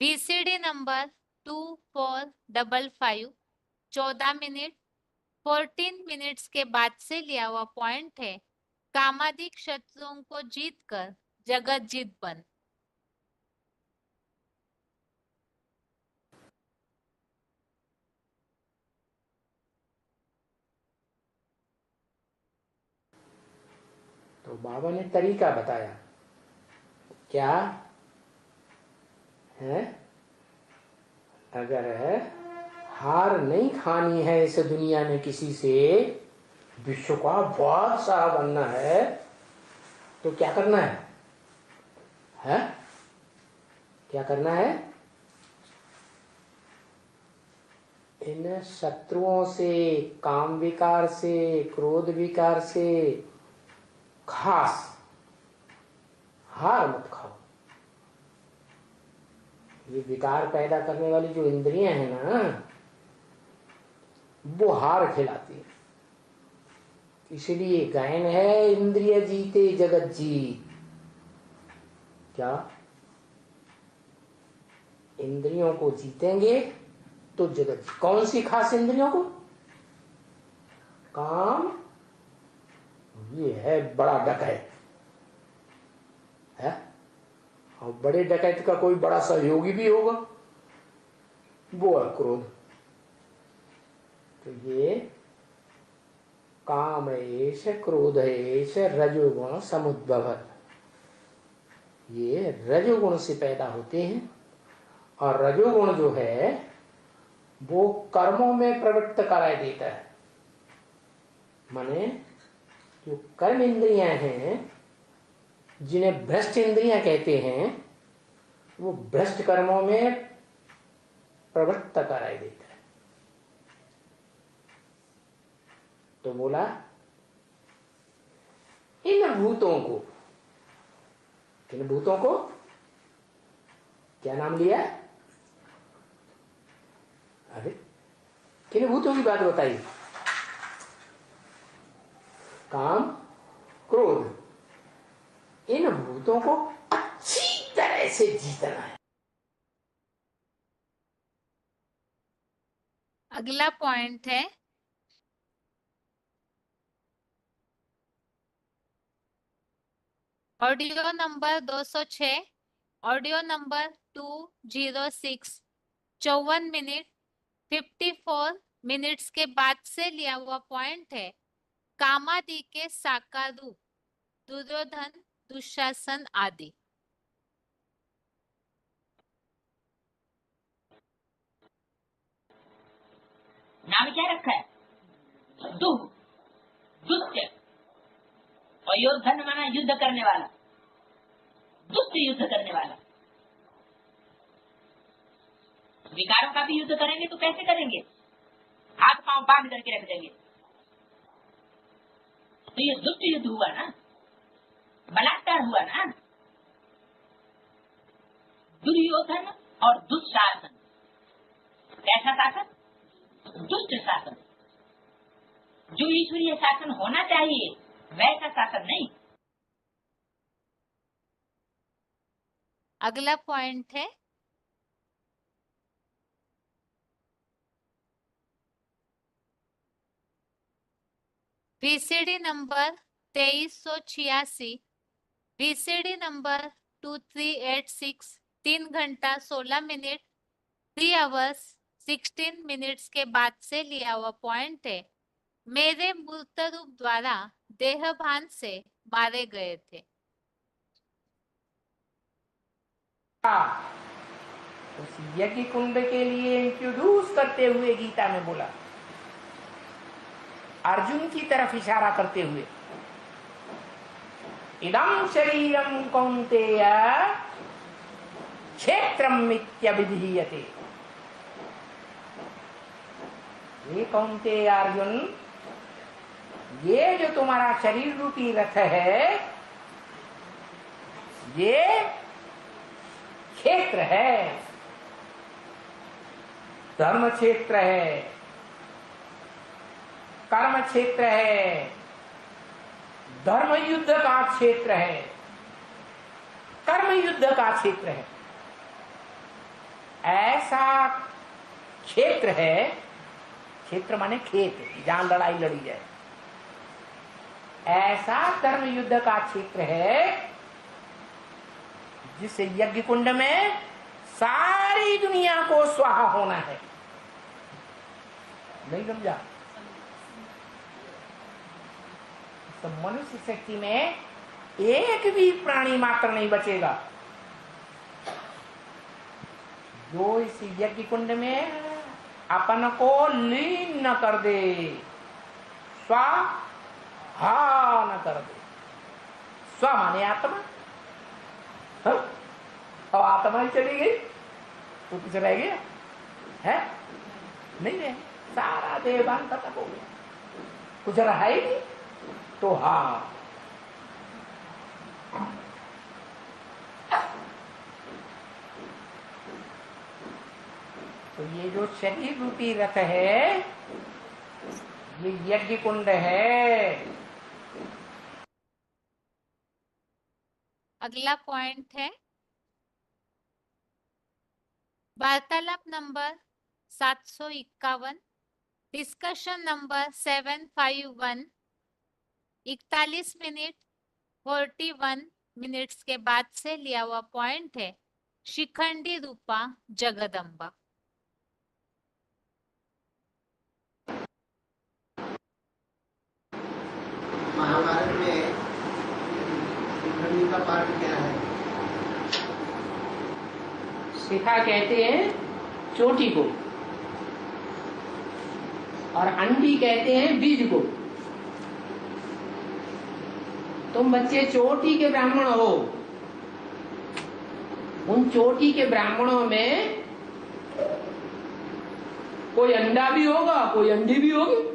VCD number 2455, 14 minute 14 minutes के बाद से लिया हुआ पॉइंट है। कामादिक शत्रुओं को जीतकर जगत जीत बन। तो बाबा ने तरीका बताया क्या है? अगर हार नहीं खानी है इस दुनिया में किसी से, विश्व का बादशाह बनना है, तो क्या करना है? क्या करना है? इन शत्रुओं से, काम विकार से, क्रोध विकार से खास हार मत खाओ। ये विकार पैदा करने वाली जो इंद्रियां हैं ना, वो हार खिलाती है। इसलिए गायन है, इंद्रिय जीते जगत जीत। क्या इंद्रियों को जीतेंगे तो जगत। कौन सी खास इंद्रियों को? काम ये है बड़ा डकैत है, और बड़े डकैत का कोई बड़ा सहयोगी भी होगा, वो है क्रोध। तो ये काम एष क्रोध एष रजोगुण समुद्भवत्, ये रजोगुण से पैदा होते हैं। और रजोगुण जो है वो कर्मों में प्रवृत्त कराई देता है। माने जो कर्म इंद्रियां हैं, जिन्हें भ्रष्ट इंद्रियां कहते हैं, वो भ्रष्ट कर्मों में प्रवृत्त कराई देता है। तो बोला इन भूतों को, किन भूतों को क्या नाम लिया? अरे किन भूतों की बात बताई? काम क्रोध, इन भूतों को अच्छी तरह से जीतना है। अगला पॉइंट है audio number 206, audio number 206, 54 minute 54 minutes के बाद से लिया हुआ पॉइंट है। कामादि के साकार रूप दुर्योधन, दुशासन आदि। नाम क्या रखा है? दुह, दुष्ट। और योद्धन माना युद्ध करने वाला, दुष्ट युद्ध करने वाला। विकारों का भी युद्ध करेंगे तो कैसे करेंगे? हाथ पांव बांध करके रख देंगे। तो ये दुष्ट युद्ध हुआ ना, बलात्कार हुआ ना। दुर्योधन और दुशासन, कैसा शासन? दुष्ट शासन। जो ईश्वरीय शासन होना चाहिए वैसा शासन नहीं। अगला पॉइंट है VCD नंबर 2386, VCD नंबर 2386, 3 घंटा 16 मिनट 3 आवर्स 16 मिनट्स के बाद से लिया हुआ पॉइंट है। मेरे मूर्त रूप द्वारा देहभान से मारे गए थे। उस यज्ञ कुंड के लिए इंट्रोड्यूस करते हुए गीता में बोला, अर्जुन की तरफ इशारा करते हुए, इदं शरीरम कौन्तेय क्षेत्रम इत्यभिधीयते। ये कौन्तेय अर्जुन, ये जो तुम्हारा शरीर रूपी रथ है, ये क्षेत्र है, धर्म क्षेत्र है, कर्म क्षेत्र है, धर्म युद्ध का क्षेत्र है, कर्म युद्ध का क्षेत्र है। ऐसा क्षेत्र है, क्षेत्र माने खेत जहां लड़ाई लड़ी जाए, ऐसा धर्म युद्ध का क्षेत्र है जिस यज्ञ कुंड में सारी दुनिया को स्वाहा होना है। नहीं समझा? तो मनुष्य शक्ति में एक भी प्राणी मात्र नहीं बचेगा जो इस यज्ञ कुंड में अपन को लीन न कर दे, स्वाहा न कर दे। स्व माने आत्मा, और आत्मा ही चली गई तो कुछ रह गया है? नहीं रहे, सारा देहभान खत्म हो गया, कुछ रहा ही नहीं। तो हाँ, तो ये जो शरीर रूपी रथ है, ये यज्ञ कुंड है। अगला पॉइंट है वार्तालाप number 751, discussion number 751, 41 minute 41 minutes के बाद से लिया हुआ पॉइंट है शिखंडी रूपा जगदम्बा। महाभारत में शिखंडी का पाठ क्या है? शिखा कहते हैं चोटी को, और अंडी कहते हैं बीज को। तुम बच्चे चोटी के ब्राह्मण हो, उन चोटी के ब्राह्मणों में कोई अंडा भी होगा, कोई अंडी भी होगी।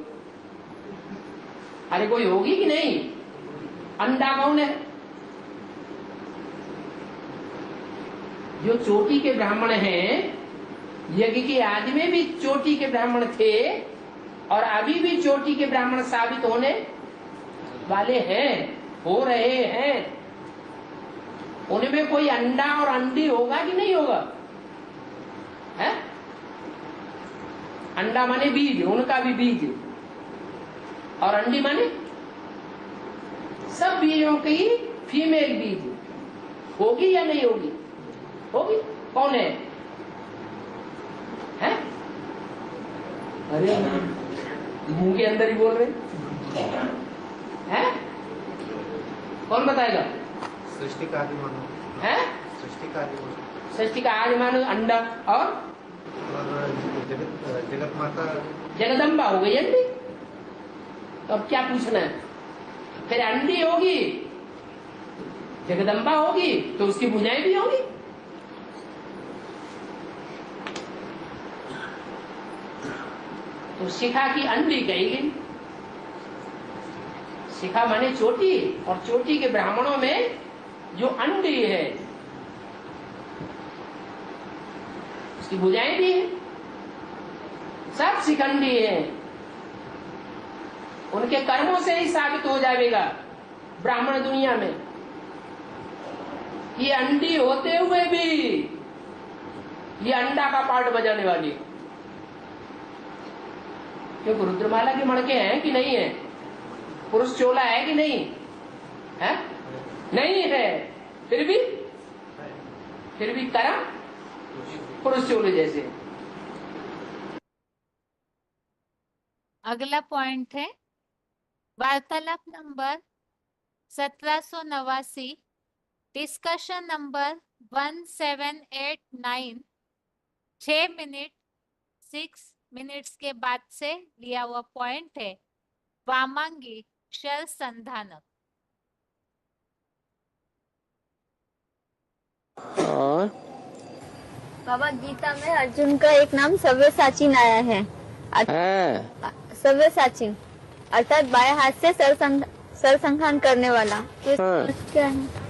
अरे कोई होगी कि नहीं? अंडा कौन है? जो चोटी के ब्राह्मण हैं, यज्ञ के आदि में भी चोटी के ब्राह्मण थे और अभी भी चोटी के ब्राह्मण साबित होने वाले हैं, हो रहे हैं। उनमें कोई अंडा और अंडी होगा कि नहीं होगा? है? अंडा माने बीज, उनका भी बीज, और अंडी माने सब बीजों की फीमेल बीज होगी या नहीं होगी? होगी। कौन है? हैं? अरे मुंह के अंदर ही बोल रहे हैं। कौन बताएगा? सृष्टि का आदि मानो है? सृष्टि का आदि मानो सृष्टि का आदि मानो अंडा, और जगत माता जगदम्बा हो गई अंडी। तो अब क्या पूछना है? फिर अंडी होगी, जगदम्बा होगी, तो उसकी भुजाएं भी होगी। तो शिखा की अंडी कही गई। शिखा माने चोटी, और चोटी के ब्राह्मणों में जो अंडी है उसकी भुजाएं भी है, सब शिखंडी है। उनके कर्मों से ही साबित हो जाएगा ब्राह्मण दुनिया में कि अंडी होते हुए भी ये अंडा का पार्ट बजाने वाली। क्योंकि रुद्रमाला के मणके हैं कि नहीं है? पुरुष चोला है कि नहीं है? नहीं है, फिर भी कर्म पुरुष चोले जैसे। अगला पॉइंट है वार्तालाप number 1789, discussion number 1789, 6 minute 6 minutes के बाद से लिया हुआ पॉइंट है वामांगी शर संधानक। और बाबा गीता में अर्जुन का एक नाम सव्यसाची आया है। सव्यसाची अर्थात बाएं हाथ से सरसंहार करने वाला। तो क्या है?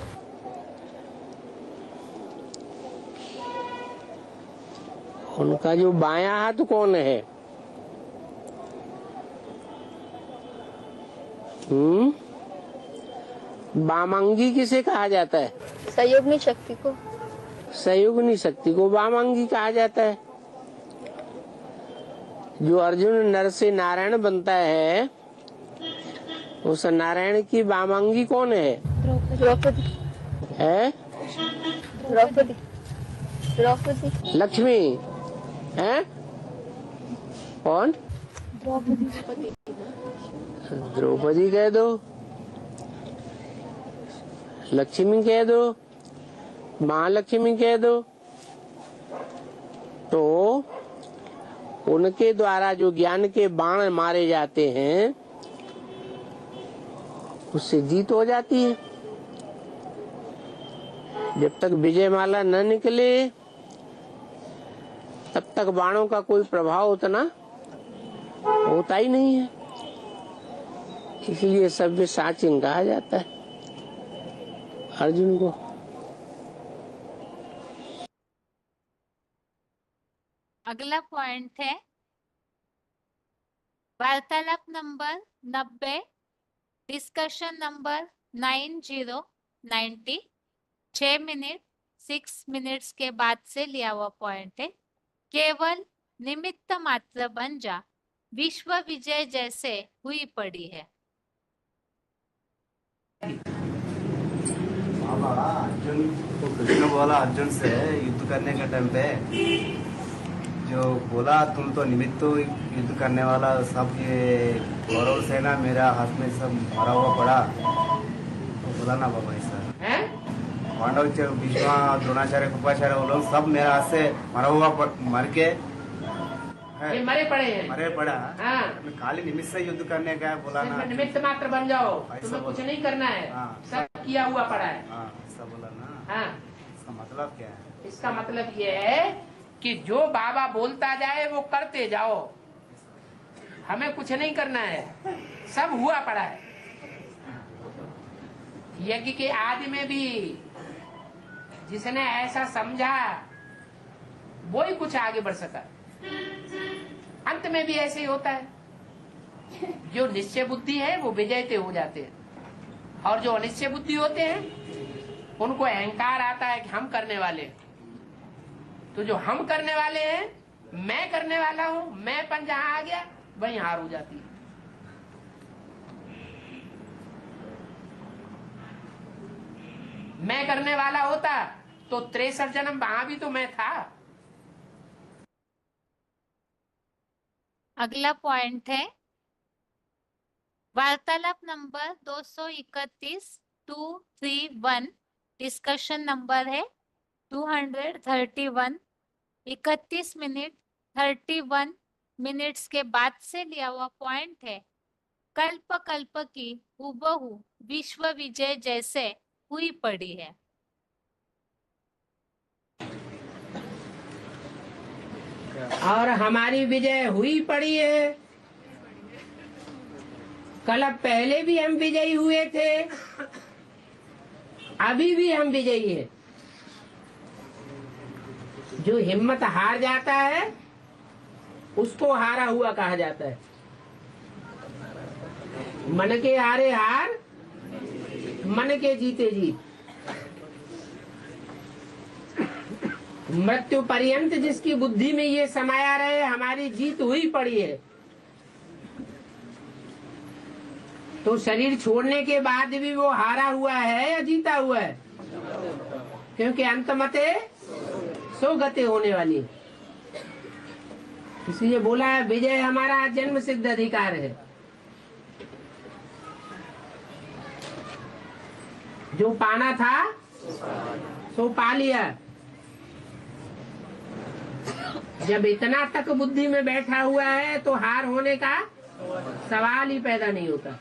उनका जो बायां हाथ कौन है? वामांगी किसे कहा जाता है? सहयोगिनी शक्ति को। सहयोगिनी शक्ति को वामांगी कहा जाता है। जो अर्जुन नर से नारायण बनता है, उस नारायण की वामांगी कौन है? द्रौपदी है? द्रौपदी लक्ष्मी है? कौन? द्रौपदी कह दो, लक्ष्मी कह दो, महालक्ष्मी कह दो। तो उनके द्वारा जो ज्ञान के बाण मारे जाते हैं, उससे जीत हो जाती है। जब तक विजय माला न निकले, तब तक बाणों का कोई प्रभाव उतना होता ही नहीं है, इसलिए सव्यसाची कहा जाता है अर्जुन को। अगला पॉइंट है वार्तालाप number 90, discussion number 90, 6 minute 6 minutes के बाद से लिया हुआ पॉइंट है। केवल निमित्त मात्र बन जा, विश्व विजय जैसे हुई पड़ी है। अर्जुन तो कृष्ण बोला अर्जुन से युद्ध करने के टाइम पे, जो बोला तुम तो निमित्त युद्ध करने वाला, सब ये कौरव सेना मेरा हाथ में सब मरा हुआ पड़ा, तो बोला ना बाबा ऐसा हैं? पांडव भीष्मा द्रोणाचार्य कृपाचार्य वो लोग सब मेरा हाथ से मरा हुआ मर के है, ये मरे पड़े हैं। मरे पड़ा। हाँ। मैं खाली निमित्त से युद्ध करने का है, बोला ना। सिर्फ निमित्त मात्र बन जाओ, ऐसा तुम्हें कुछ बोला। नहीं करना है, हाँ। सब किया हुआ पड़ा है। हाँ ऐसा बोला ना। हाँ, इसका मतलब क्या है? इसका मतलब ये है कि जो बाबा बोलता जाए वो करते जाओ, हमें कुछ नहीं करना है, सब हुआ पड़ा है। यज्ञ के आदि में भी जिसने ऐसा समझा वो ही कुछ आगे बढ़ सका, अंत में भी ऐसे ही होता है। जो निश्चय बुद्धि है वो विजयते हो जाते हैं, और जो अनिश्चय बुद्धि होते हैं उनको अहंकार आता है कि हम करने वाले हैं। तो जो हम करने वाले हैं, मैं करने वाला हूं, मैंपन जहां आ गया वहीं हार हो जाती है। मैं करने वाला होता तो 63 जन्म वहां भी तो मैं था। अगला पॉइंट है वार्तालाप नंबर 231, 231, डिस्कशन नंबर है 231, 31 मिनट 31 मिनट्स के बाद से लिया हुआ पॉइंट है। कल्प कल्प की हुबहू विश्व विजय जैसे हुई पड़ी है। और हमारी विजय हुई पड़ी है। कल पहले भी हम विजयी हुए थे, अभी भी हम विजयी हैं। जो हिम्मत हार जाता है उसको हारा हुआ कहा जाता है। मन के हारे हार, मन के जीते जीत। मृत्यु पर्यंत जिसकी बुद्धि में ये समाया रहे, हमारी जीत हुई पड़ी है। तो शरीर छोड़ने के बाद भी वो हारा हुआ है या जीता हुआ है? क्योंकि अंत मते सो गते होने वाली है। इसलिए बोला है विजय हमारा जन्म सिद्ध अधिकार है। जो पाना था सो पा लिया। जब इतना तक बुद्धि में बैठा हुआ है तो हार होने का सवाल ही पैदा नहीं होता।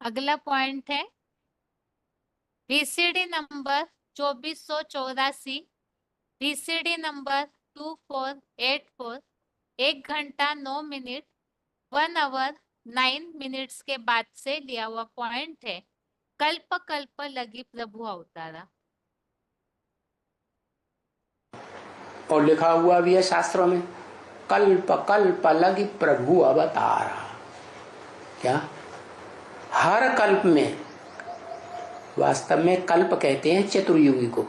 अगला पॉइंट है VCD नंबर 2484, VCD नंबर 2484, 1 घंटा 9 मिनट 1 आवर 9 मिनट्स के बाद से लिया हुआ पॉइंट है। कल्प कल्प लगी प्रभु अवतारा। और लिखा हुआ भी है शास्त्रों में, कल्प कल्प लगी प्रभु अवतारा। क्या हर कल्प में, वास्तव में कल्प कहते हैं चतुर्युगी को,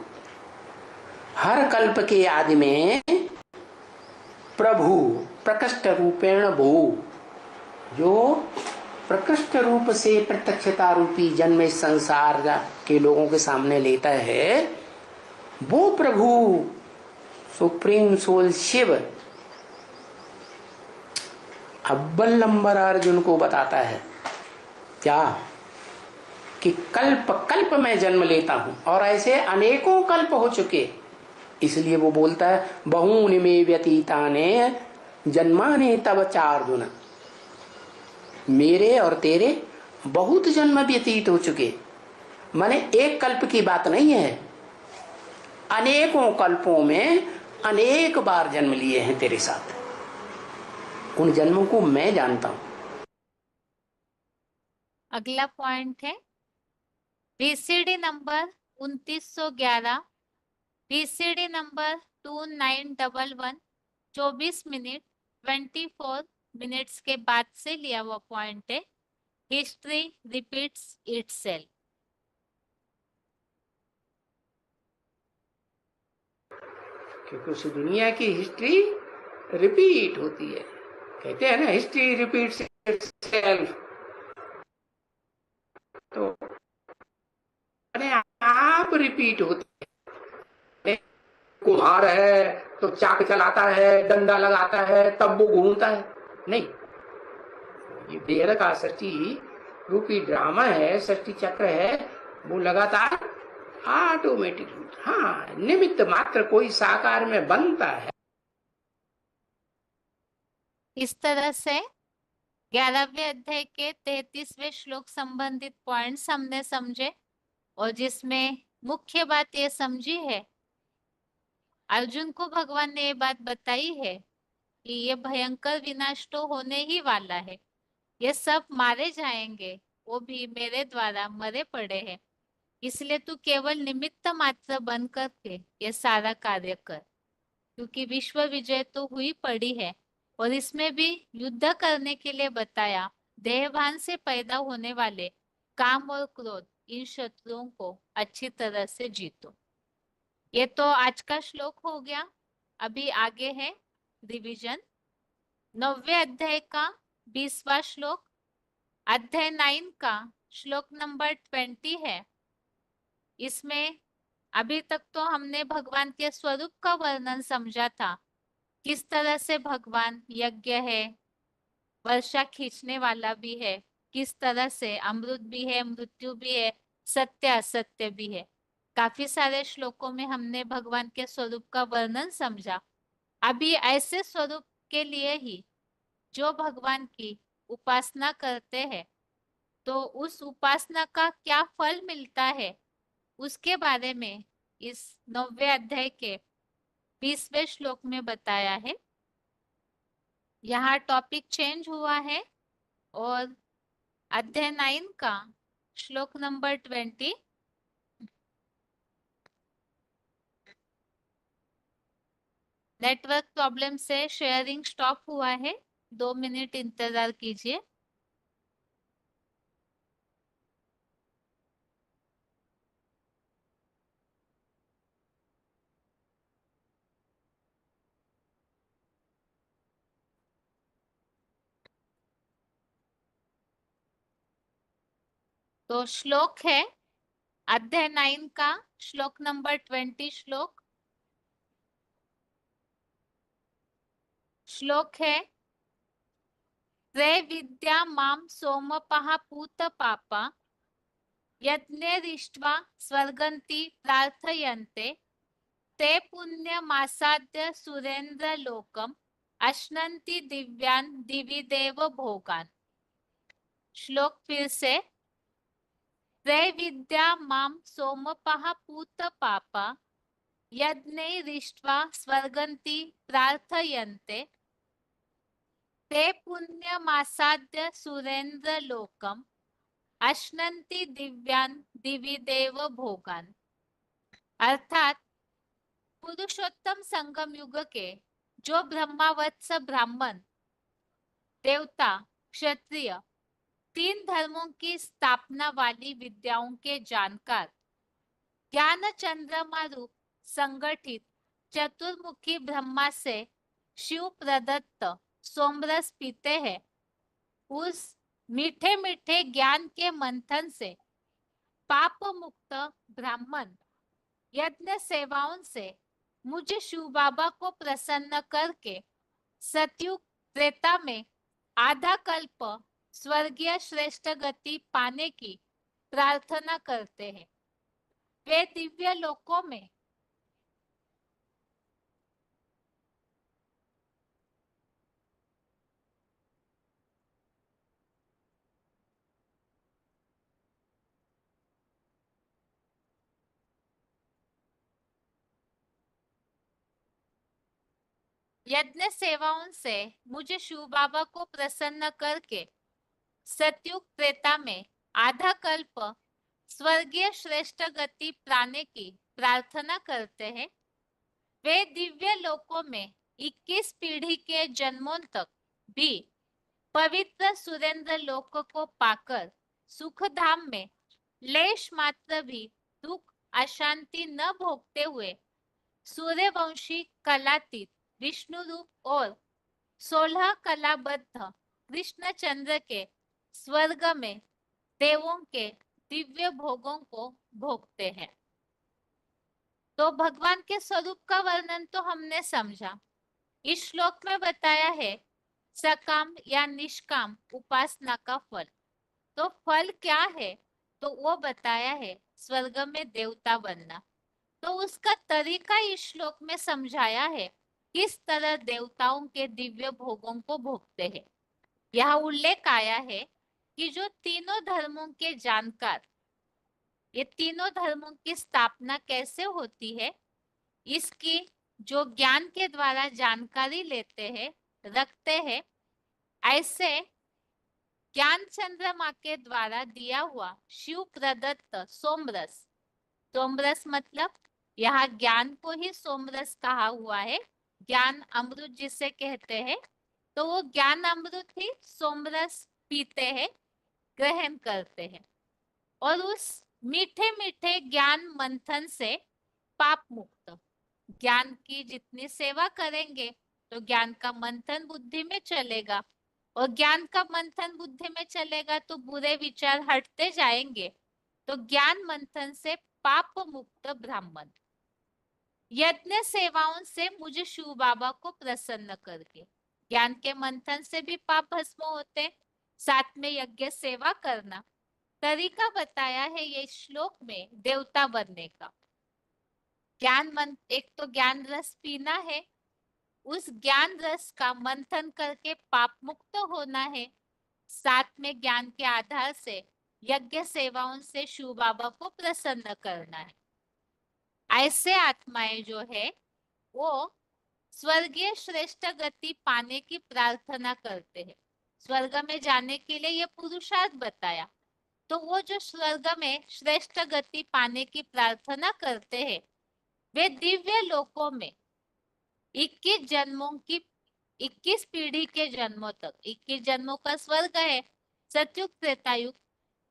हर कल्प के आदि में प्रभु प्रकृष्ट रूपेण भू, जो प्रकृष्ट रूप से प्रत्यक्षता रूपी जन्म इस संसार के लोगों के सामने लेता है, वो प्रभु सुप्रीम सोल शिव अव्वल नंबर अर्जुन को बताता है क्या कि कल्प कल्प में जन्म लेता हूं, और ऐसे अनेकों कल्प हो चुके। इसलिए वो बोलता है बहूनि में व्यतीताने जन्माने तब चार्जुन, मेरे और तेरे बहुत जन्म व्यतीत हो चुके। माने एक कल्प की बात नहीं है, अनेकों कल्पों में अनेक बार जन्म लिए हैं तेरे साथ, उन जन्मों को मैं जानता हूं। अगला पॉइंट है BCD number 2911, BCD number 2911 24 minute 24 minutes के बाद से लिया हुआ पॉइंट है। History repeats itself. क्योंकि उस दुनिया की हिस्ट्री रिपीट होती है। कहते हैं ना, हिस्ट्री रिपीट्स इटसेल्फ। तो अपने आप रिपीट होती है। कुम्हार है तो चाक चलाता है, डंडा लगाता है, तब वो घूमता है? नहीं, ये बेहद का सृष्टि रूपी ड्रामा है, सृष्टि चक्र है, वो लगातार ऑटोमेटिक। हाँ, निमित्त मात्र कोई साकार में बनता है। इस तरह से 11वें अध्याय के 33वें श्लोक संबंधित पॉइंट्स हमने समझे, और जिसमें मुख्य बात ये समझी है, अर्जुन को भगवान ने ये बात बताई है कि ये भयंकर विनाश तो होने ही वाला है, ये सब मारे जाएंगे, वो भी मेरे द्वारा मरे पड़े हैं। इसलिए तू केवल निमित्त मात्र बन करके ये सारा कार्य कर, क्योंकि विश्व विजय तो हुई पड़ी है। और इसमें भी युद्ध करने के लिए बताया, देहभान से पैदा होने वाले काम और क्रोध, इन शत्रुओं को अच्छी तरह से जीतो। ये तो आज का श्लोक हो गया। अभी आगे है रिवीजन। 9वें अध्याय का 20वां श्लोक, अध्याय 9 का श्लोक नंबर 20 है। इसमें अभी तक तो हमने भगवान के स्वरूप का वर्णन समझा था, किस तरह से भगवान यज्ञ है, वर्षा खींचने वाला भी है, किस तरह से अमृत भी है, मृत्यु भी है, सत्य असत्य भी है। काफी सारे श्लोकों में हमने भगवान के स्वरूप का वर्णन समझा। अभी ऐसे स्वरूप के लिए ही जो भगवान की उपासना करते हैं, तो उस उपासना का क्या फल मिलता है, उसके बारे में इस 9वें अध्याय के 20वें श्लोक में बताया है। यहाँ टॉपिक चेंज हुआ है और अध्याय 9 का श्लोक नंबर 20, नेटवर्क प्रॉब्लम से शेयरिंग स्टॉप हुआ है, 2 मिनट इंतजार कीजिए। तो श्लोक है अध्याय 9 का श्लोक नंबर 20 श्लोक। श्लोक है त्रैविद्या माम सोमपः पूत पापा यज्ञरिष्ट्वा स्वर्गन्ति प्रार्थयन्ते ते पुण्यमासाद्य सुरेंद्र लोकम अश्नन्ति दिव्यान दिवि देव भोगान। श्लोक फिर से, त्रैविद्या माम सोमपः पूत पापा यज्ञैरिष्ट्वा स्वर्गन्ति प्रार्थयन्ते ते पुण्यमासाद्य सुरेंद्र लोकम अश्नन्ति दिव्यान दिवि देव भोगान। अर्थात पुरुषोत्तम संगम युग के जो ब्रह्मावत्स ब्राह्मण, देवता, क्षत्रिय, 3 धर्मों की स्थापना वाली विद्याओं के जानकार, ज्ञान चंद्रमा रूप संगठित चतुर्मुखी ब्रह्मा से शिव प्रदत्त सोमरस पीते हैं, उस मीठे मीठे ज्ञान के मंथन से पाप मुक्त ब्राह्मण यज्ञ सेवाओं से मुझे शिव बाबा को प्रसन्न करके सतयुग त्रेता में आधा कल्प स्वर्गीय श्रेष्ठ गति पाने की प्रार्थना करते हैं। वे दिव्य लोकों में यज्ञ सेवाओं से मुझे शिव बाबा को प्रसन्न करके सतयुग त्रेता में आधा कल्प स्वर्गीय श्रेष्ठ गति पाने की प्रार्थना करते हैं, वे दिव्य लोकों में 21 पीढ़ी के जन्मों तक भी पवित्र सुरेंद्र लोक को पाकर सुखधाम में लेश मात्र भी दुख अशांति न भोगते हुए सूर्यवंशी कलातीत विष्णु रूप और 16 कलाबद्ध कृष्ण चंद्र के स्वर्ग में देवों के दिव्य भोगों को भोगते हैं। तो भगवान के स्वरूप का वर्णन तो हमने समझा। इस श्लोक में बताया है सकाम या निष्काम उपासना का फल। तो फल क्या है? तो वो बताया है स्वर्ग में देवता बनना। तो उसका तरीका इस श्लोक में समझाया है, किस तरह देवताओं के दिव्य भोगों को भोगते हैं। यह उल्लेख आया है कि जो तीनों धर्मों के जानकार, ये तीनों धर्मों की स्थापना कैसे होती है, इसकी जो ज्ञान के द्वारा जानकारी लेते हैं, रखते हैं, ऐसे ज्ञान चंद्रमा के द्वारा दिया हुआ शिव प्रदत्त सोमरस, सोमरस मतलब यहाँ ज्ञान को ही सोमरस कहा हुआ है, ज्ञान अमृत जिसे कहते हैं, तो वो ज्ञान अमृत ही सोमरस पीते हैं, ग्रहण करते हैं, और उस मीठे मीठे ज्ञान मंथन से पाप मुक्त, ज्ञान की जितनी सेवा करेंगे तो ज्ञान का मंथन बुद्धि में चलेगा, और ज्ञान का मंथन बुद्धि में चलेगा तो बुरे विचार हटते जाएंगे। तो ज्ञान मंथन से पाप मुक्त ब्राह्मण। यज्ञ सेवाओं से मुझे शिव बाबा को प्रसन्न करके, ज्ञान के मंथन से भी पाप भस्म होते, साथ में यज्ञ सेवा करना। तरीका बताया है ये श्लोक में देवता बनने का। एक तो ज्ञान रस पीना है, उस ज्ञान रस का मंथन करके पाप मुक्त होना है, साथ में ज्ञान के आधार से यज्ञ सेवाओं से शिव बाबा को प्रसन्न करना है। ऐसे आत्माएं जो है वो स्वर्गीय श्रेष्ठ गति पाने की प्रार्थना करते हैं। स्वर्ग में जाने के लिए ये पुरुषार्थ बताया। तो वो जो स्वर्ग में श्रेष्ठ गति पाने की प्रार्थना करते हैं, वे दिव्य लोकों में 21 जन्मों की 21 पीढ़ी के जन्मों तक, 21 जन्मों का स्वर्ग है सतयुग त्रेतायुग,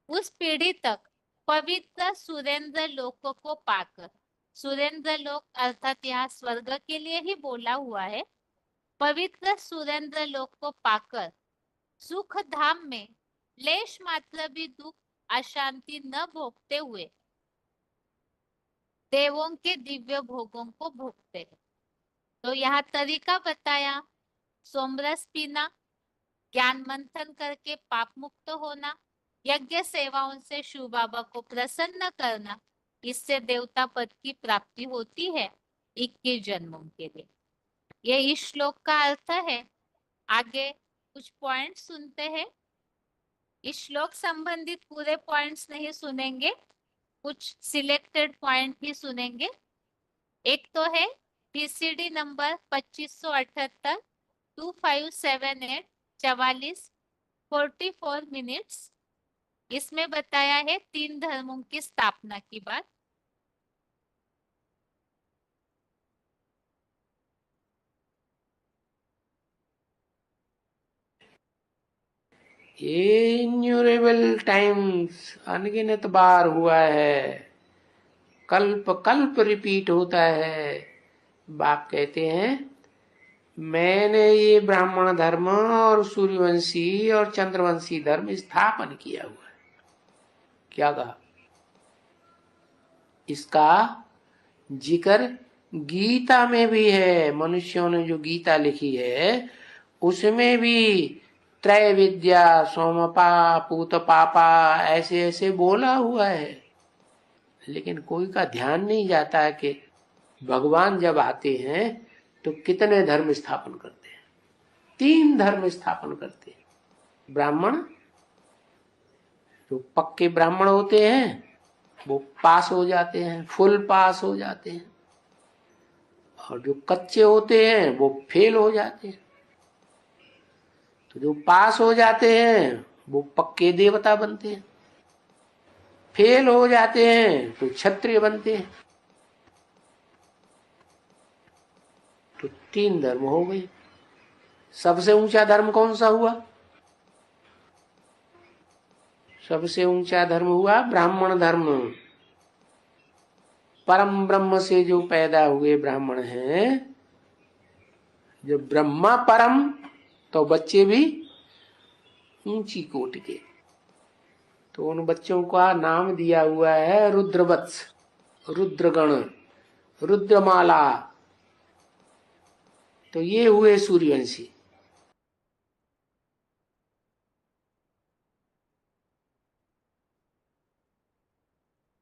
उस पीढ़ी तक पवित्र सुरेंद्र लोक को पाकर, सुरेंद्र लोक अर्थात यहाँ स्वर्ग के लिए ही बोला हुआ है, पवित्र सुरेंद्र लोक को पाकर सुख धाम में लेश मात्र भी दुख अशांति न भोगते हुए देवों के दिव्य भोगों को भोगते हैं। तो यहाँ तरीका बताया, सोमरस पीना, ज्ञान मंथन करके पाप मुक्त होना, यज्ञ सेवाओं से शिव बाबा को प्रसन्न करना, इससे देवता पद की प्राप्ति होती है 21 जन्मों के लिए। ये इस श्लोक का अर्थ है। आगे कुछ पॉइंट्स सुनते हैं। इस श्लोक संबंधित पूरे पॉइंट्स नहीं सुनेंगे, कुछ सिलेक्टेड पॉइंट ही सुनेंगे। एक तो है पीसीडी नंबर 2578 2578 44 44 मिनट्स। इसमें बताया है 3 धर्मों की स्थापना की बात। ये इन्यूरेबल टाइम्स अनगिनत बार हुआ है, कल्प कल्प रिपीट होता है। बाप कहते हैं मैंने ये ब्राह्मण धर्म और सूर्यवंशी और चंद्रवंशी धर्म स्थापन किया हुआ है। क्या कहा? इसका जिक्र गीता में भी है। मनुष्यों ने जो गीता लिखी है उसमें भी त्रय विद्या सोमपा पूत पापा ऐसे ऐसे बोला हुआ है, लेकिन कोई का ध्यान नहीं जाता है कि भगवान जब आते हैं तो कितने धर्म स्थापन करते हैं। 3 धर्म स्थापन करते हैं। ब्राह्मण जो पक्के ब्राह्मण होते हैं वो पास हो जाते हैं, फुल पास हो जाते हैं, और जो कच्चे होते हैं वो फेल हो जाते हैं, तो जो पास हो जाते हैं वो पक्के देवता बनते हैं, फेल हो जाते हैं तो क्षत्रिय बनते हैं। तो 3 धर्म हो गए। सबसे ऊंचा धर्म कौन सा हुआ? सबसे ऊंचा धर्म हुआ ब्राह्मण धर्म। परम ब्रह्म से जो पैदा हुए ब्राह्मण हैं, जब ब्रह्मा परम तो बच्चे भी ऊंची कोट के। तो उन बच्चों का नाम दिया हुआ है रुद्रवत्स, रुद्रगण, रुद्रमाला। तो ये हुए सूर्यवंशी।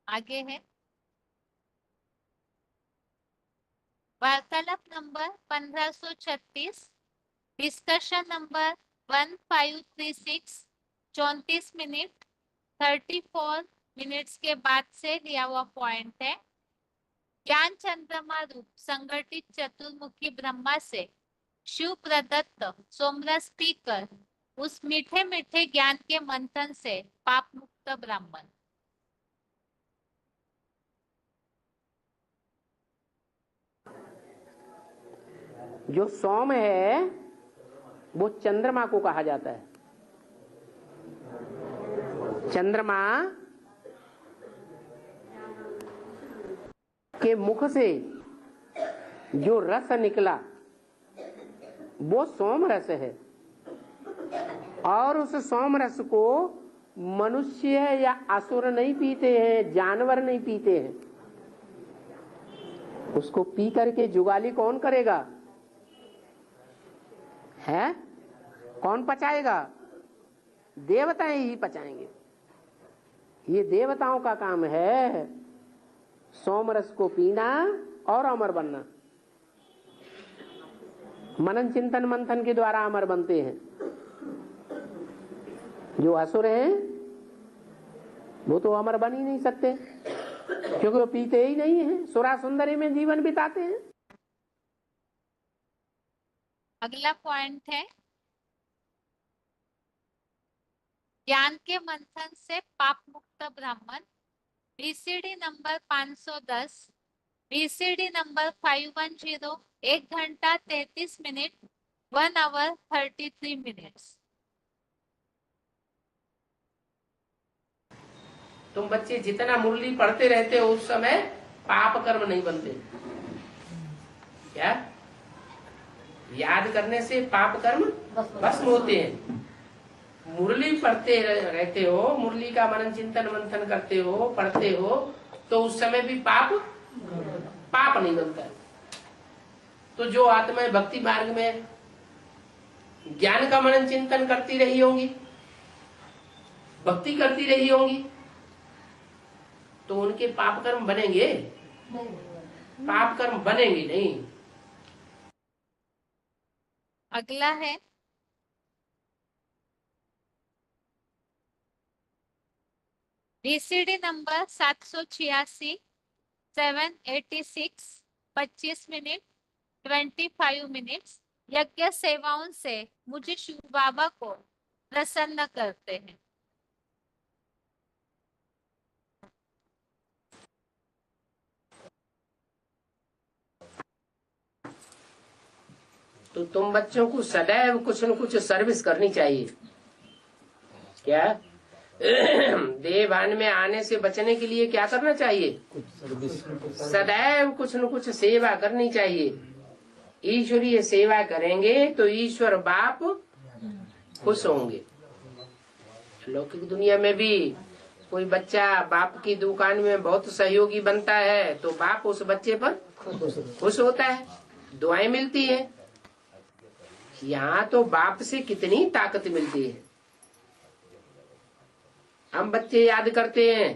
आगे है वार्तालाप number 1536, discussion number 1536, 34 minute 34 minutes के बाद से लिया हुआ पॉइंट है। ज्ञान चंद्रमा रूप संगठित चतुर्मुखी ब्रह्मा से शिव प्रदत्त सोमरस पीकर उस मीठे मीठे ज्ञान के मंथन से पाप मुक्त ब्राह्मण। जो सोम है वो चंद्रमा को कहा जाता है। चंद्रमा के मुख से जो रस निकला वो सोम रस है, और उस सोम रस को मनुष्य या असुर नहीं पीते हैं, जानवर नहीं पीते हैं। उसको पी करके जुगाली कौन करेगा? है कौन पचाएगा? देवताएं ही पचाएंगे। ये देवताओं का काम है, सोमरस को पीना और अमर बनना। मनन चिंतन मंथन के द्वारा अमर बनते हैं। जो असुर हैं वो तो अमर बन ही नहीं सकते, क्योंकि वो पीते ही नहीं है, सुरा सुंदरी में जीवन बिताते हैं। अगला पॉइंट है ज्ञान के मंथन से पाप मुक्त ब्राह्मण। बीसीडी नंबर 510, बीसीडी नंबर 510, 1 घंटा 33 मिनट 1 आवर 33 मिनट्स। तुम बच्चे जितना मुरली पढ़ते रहते हो उस समय पाप कर्म नहीं बनते। क्या याद करने से पाप कर्म भस्म होते हैं। मुरली पढ़ते रहते हो, मुरली का मनन चिंतन मंथन करते हो, पढ़ते हो, तो उस समय भी पाप नहीं बनता। तो जो आत्माएं भक्ति मार्ग में ज्ञान का मनन चिंतन करती रही होंगी, भक्ति करती रही होंगी, तो उनके पाप कर्म बनेंगे? पाप कर्म बनेंगे नहीं। अगला है बीसीडी नंबर 786, 786, 25 मिनट 25 मिनट्स। यज्ञ सेवाओं से मुझे शिव बाबा को प्रसन्न करते हैं। तो तुम बच्चों को सदैव कुछ न कुछ सर्विस करनी चाहिए। क्या देवभान में आने से बचने के लिए क्या करना चाहिए? सदैव कुछ न कुछ सेवा करनी चाहिए। ईश्वरीय सेवा करेंगे तो ईश्वर बाप खुश होंगे। लौकिक दुनिया में भी कोई बच्चा बाप की दुकान में बहुत सहयोगी बनता है तो बाप उस बच्चे पर खुश होता है, दुआएं मिलती है। यहाँ तो बाप से कितनी ताकत मिलती है। हम बच्चे याद करते हैं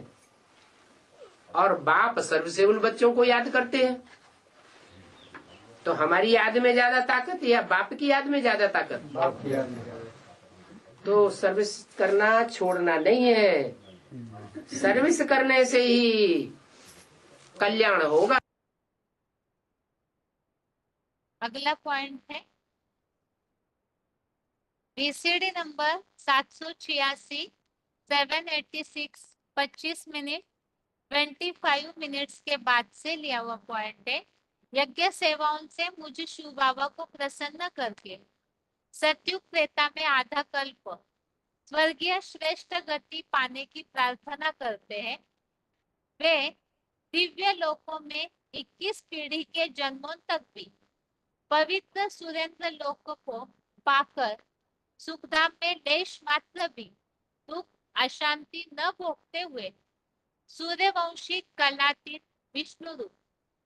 और बाप सर्वसेवल बच्चों को याद करते हैं, तो हमारी याद में ज्यादा ताकत या बाप की याद में ज्यादा ताकत? बाप की याद में। तो सर्विस करना छोड़ना नहीं है, सर्विस करने से ही कल्याण होगा। अगला पॉइंट है बीसीडी नंबर 786, 786, 25 मिनट 25 मिनट्स के बाद से लिया हुआ पॉइंट है। यज्ञ सेवाओं से मुझे शिव बाबा को प्रसन्न करके सतयुग त्रेता में आधा कल्प स्वर्गीय श्रेष्ठ गति पाने की प्रार्थना करते हैं। वे दिव्य लोकों में 21 पीढ़ी के जन्मों तक भी पवित्र सुरेंद्र लोक को पाकर सुखधाम में लेश मात्र भी दुख अशांति न भोगते हुए सूर्यवंशी कलातीत विष्णु रूप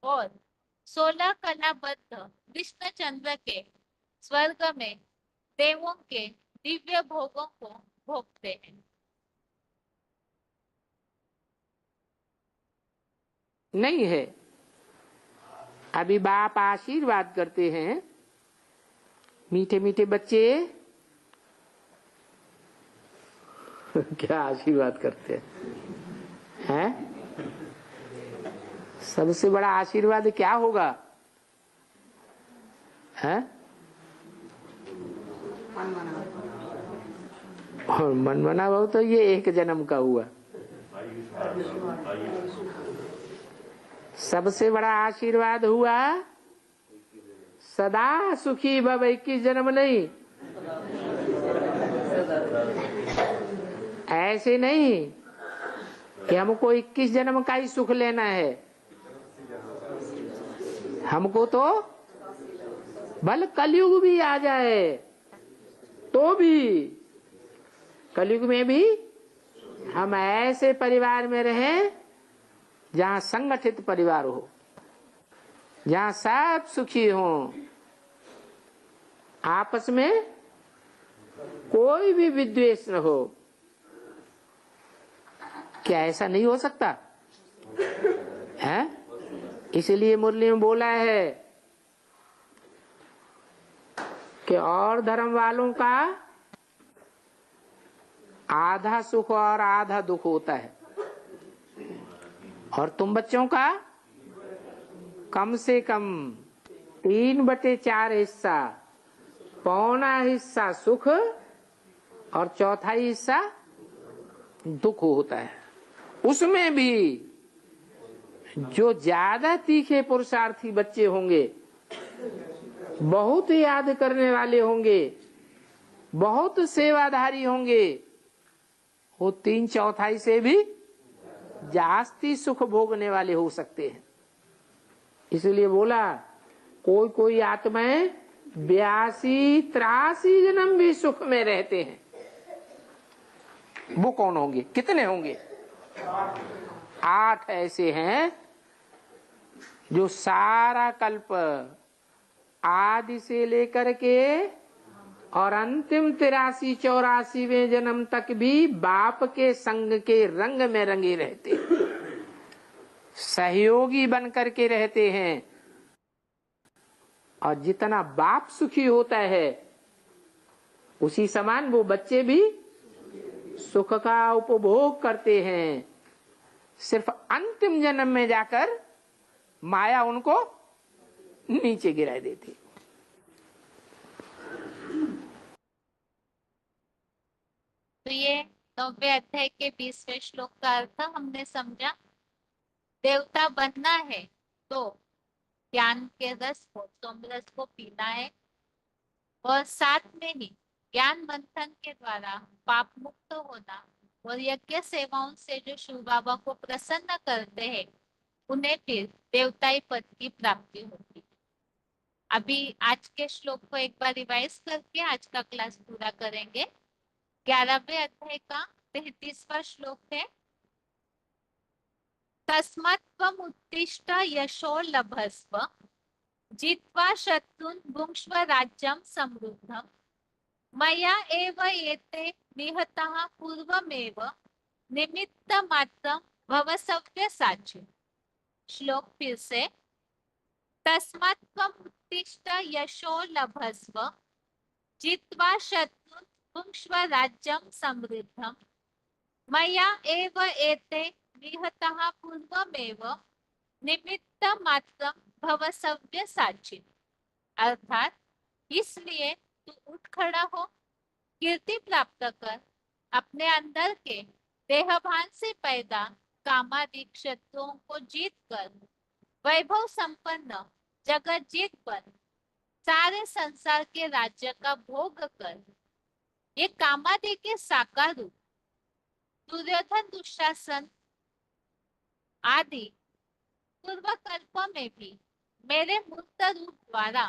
और 16 कलाबद्ध कृष्ण चंद्र के स्वर्ग में देवों के दिव्य भोगों को भोगते हैं। नहीं है। अभी बाप आशीर्वाद करते हैं, मीठे मीठे बच्चे क्या आशीर्वाद करते हैं? सबसे बड़ा आशीर्वाद क्या होगा? है और मनमना भाव तो ये एक जन्म का हुआ। सबसे बड़ा आशीर्वाद हुआ सदा सुखी भव, 21 जन्म नहीं। ऐसे नहीं कि हमको 21 जन्म का ही सुख लेना है, हमको तो भले कलयुग भी आ जाए तो भी, कलयुग में भी हम ऐसे परिवार में रहें जहाँ संगठित परिवार हो, जहाँ सब सुखी हो, आपस में कोई भी विद्वेष न हो। क्या ऐसा नहीं हो सकता है? इसलिए मुरली में बोला है कि और धर्म वालों का आधा सुख और आधा दुख होता है, और तुम बच्चों का कम से कम 3/4 हिस्सा, पौना हिस्सा सुख और चौथाई हिस्सा दुख होता है। उसमें भी जो ज्यादा तीखे पुरुषार्थी बच्चे होंगे, बहुत याद करने वाले होंगे, बहुत सेवाधारी होंगे, वो 3/4 से भी जास्ती सुख भोगने वाले हो सकते हैं। इसलिए बोला कोई कोई आत्माएं 82-83 जन्म भी सुख में रहते हैं। वो कौन होंगे? कितने होंगे? 8 ऐसे हैं जो सारा कल्प आदि से लेकर के और अंतिम 83-84वें जन्म तक भी बाप के संग के रंग में रंगे रहते, सहयोगी बन करके रहते हैं। और जितना बाप सुखी होता है उसी समान वो बच्चे भी सुख का उपभोग करते हैं। सिर्फ अंतिम जन्म में जाकर माया उनको नीचे गिरा देती। तो ये 9वें अध्याय के 20वें श्लोक का अर्थ हमने समझा। देवता बनना है तो ज्ञान के रस को, सोमरस को पीना है, और साथ में ही ज्ञान मंथन के द्वारा पाप मुक्त होना, और यज्ञ सेवाओं से जो शिव बाबा को प्रसन्न करते हैं उन्हें फिर देवताई पद की प्राप्ति होती। अभी आज के श्लोक को एक बार रिवाइज करके आज का क्लास पूरा करेंगे। 11वें अध्याय का 33वां श्लोक है, तस्मात् त्वम् उत्तिष्ठ यशो लभस्व जित्वा शत्रुन् भुङ्क्ष्व राज्यं समृद्धम् मया एव एते निहताः पूर्वमेव निमित्तमात्रं भव सव्यसाची। श्लोक फिर से, तस्मात् त्वम् उत्तिष्ठ यशो लभस्व जित्वा शत्रुन् भुङ्क्ष्व राज्यं समृद्धम् मया एव एते निहताः पूर्वमेव निमित्तमात्रं भव सव्यसाची। अर्थात इसलिए तू उठ खड़ा हो, कीर्ति प्राप्त कर, अपने अंदर के देहभान से पैदा कामादिक शत्रुओं को जीत कर वैभव संपन्न जगत जीत बन, सारे संसार के राज्य का भोग कर। ये कामादि के साकार रूप दुर्योधन, दुशासन आदि पूर्व कल्प में भी मेरे मूर्त रूप द्वारा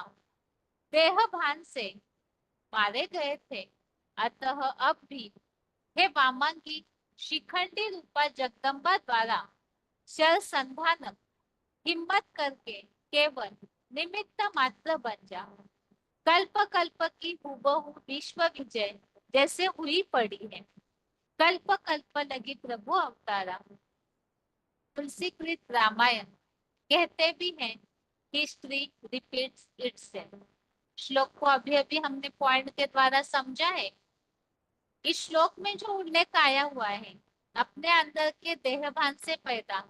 देह भान से मारे गए थे। अतः अब भी हे वामांगी शिखंडी रूपा जगदम्बा द्वारा शर संधानक हिम्मत करके केवल निमित्त मात्र बन जा। कल्प कल्प की हुबहू विश्व विजय जैसे हुई पड़ी है। कल्प कल्प लगी प्रभु अवतारा। तुलसीकृत रामायण कहते भी हैं हिस्ट्री रिपीट्स इटसेल्फ। श्लोक को अभी अभी हमने पॉइंट के द्वारा समझा है। इस श्लोक में जो उल्लेख आया हुआ है, अपने अंदर के देहभान से पैदा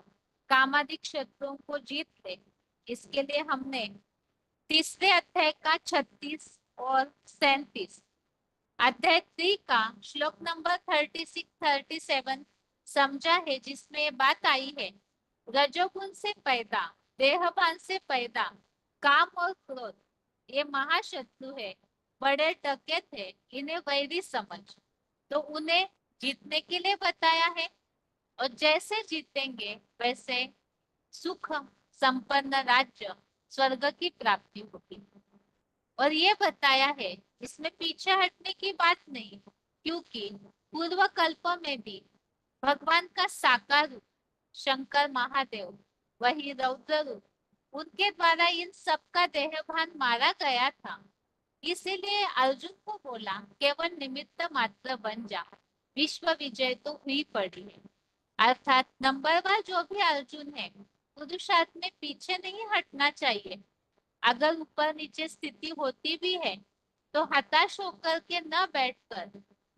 कामादिक शत्रुओं को जीत ले, इसके लिए हमने तीसरे अध्याय का 36 और 37 अध्याय 3 का श्लोक नंबर 36-37 समझा है, जिसमें ये बात आई है रजोगुण से पैदा देहभान से पैदा काम और क्रोध ये महाशत्रु है, बड़े डकैत है, इन्हें वैरी समझ। तो उन्हें जीतने के लिए बताया है और जैसे जीतेंगे वैसे सुख संपन्न राज्य स्वर्ग की प्राप्ति होगी। और ये बताया है, इसमें पीछे हटने की बात नहीं, क्योंकि पूर्व कल्प में भी भगवान का साकार रूप शंकर महादेव वही रौद्र रूप, उनके द्वारा इन सबका देहभान मारा गया था। इसीलिए अर्जुन को बोला केवल निमित्त मात्र बन जा, विश्व विजय तो हुई पड़ी है। अर्थात नंबरवार जो भी अर्जुन है पुरुषार्थ में पीछे नहीं हटना चाहिए। अगर ऊपर नीचे स्थिति होती भी है तो हताश होकर के न बैठकर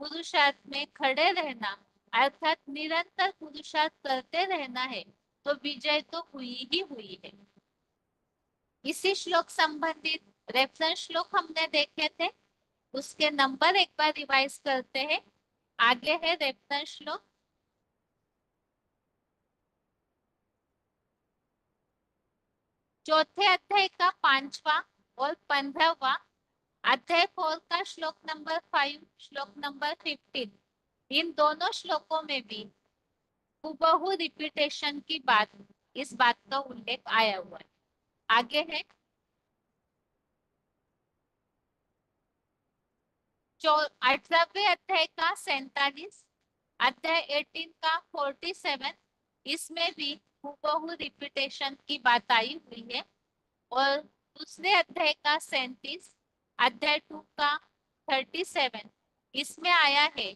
पुरुषार्थ में खड़े रहना, अर्थात निरंतर पुरुषार्थ करते रहना है, तो विजय तो हुई ही हुई है। इसी श्लोक संबंधित रेफरेंस श्लोक हमने देखे थे, उसके नंबर एक बार रिवाइज करते हैं। आगे है रेफरेंस श्लोक चौथे अध्याय का 5वां और 15वां, अध्याय 4 का श्लोक नंबर 5, श्लोक नंबर 15। इन दोनों श्लोकों में भी हुबहू रिपीटेशन की बात, इस बात का उल्लेख आया हुआ है। आगे है 18वें अध्याय का 47, अध्याय 18 का 47, इसमें भी हुबहू रिपीटेशन की बात आई हुई है। और दूसरे अध्याय का 37, अध्याय 2 का 37, इसमें आया है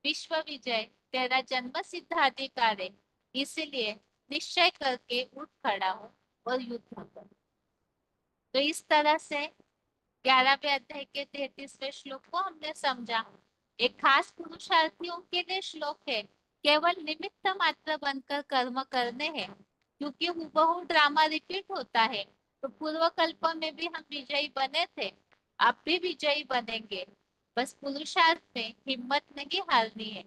विश्व विजय तेरा जन्म सिद्ध अधिकार है, इसलिए निश्चय करके उठ खड़ा हो और युद्ध कर। तो इस तरह से 11वें अध्याय के 33वें श्लोक को हमने समझा। एक खास पुरुषार्थियों के लिए श्लोक है, केवल निमित्त मात्र बनकर कर्म करने हैं, क्योंकि हुबहू ड्रामा रिपीट होता है। तो पूर्व कल्प में भी हम विजयी बने थे, अब भी विजयी बनेंगे, बस पुरुषार्थ में हिम्मत नहीं हारनी है।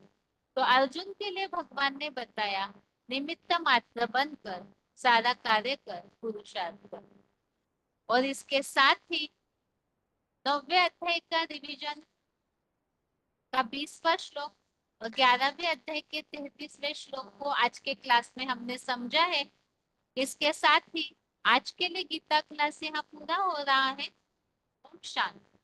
तो अर्जुन के लिए भगवान ने बताया निमित्त मात्र बनकर सारा कार्य कर, पुरुषार्थ कर। और इसके साथ ही 9वें अध्याय का रिवीजन का 20वां श्लोक और 11वें अध्याय के 33वें श्लोक को आज के क्लास में हमने समझा है। इसके साथ ही आज के लिए गीता क्लास यहाँ पूरा हो रहा है। ओम शांति।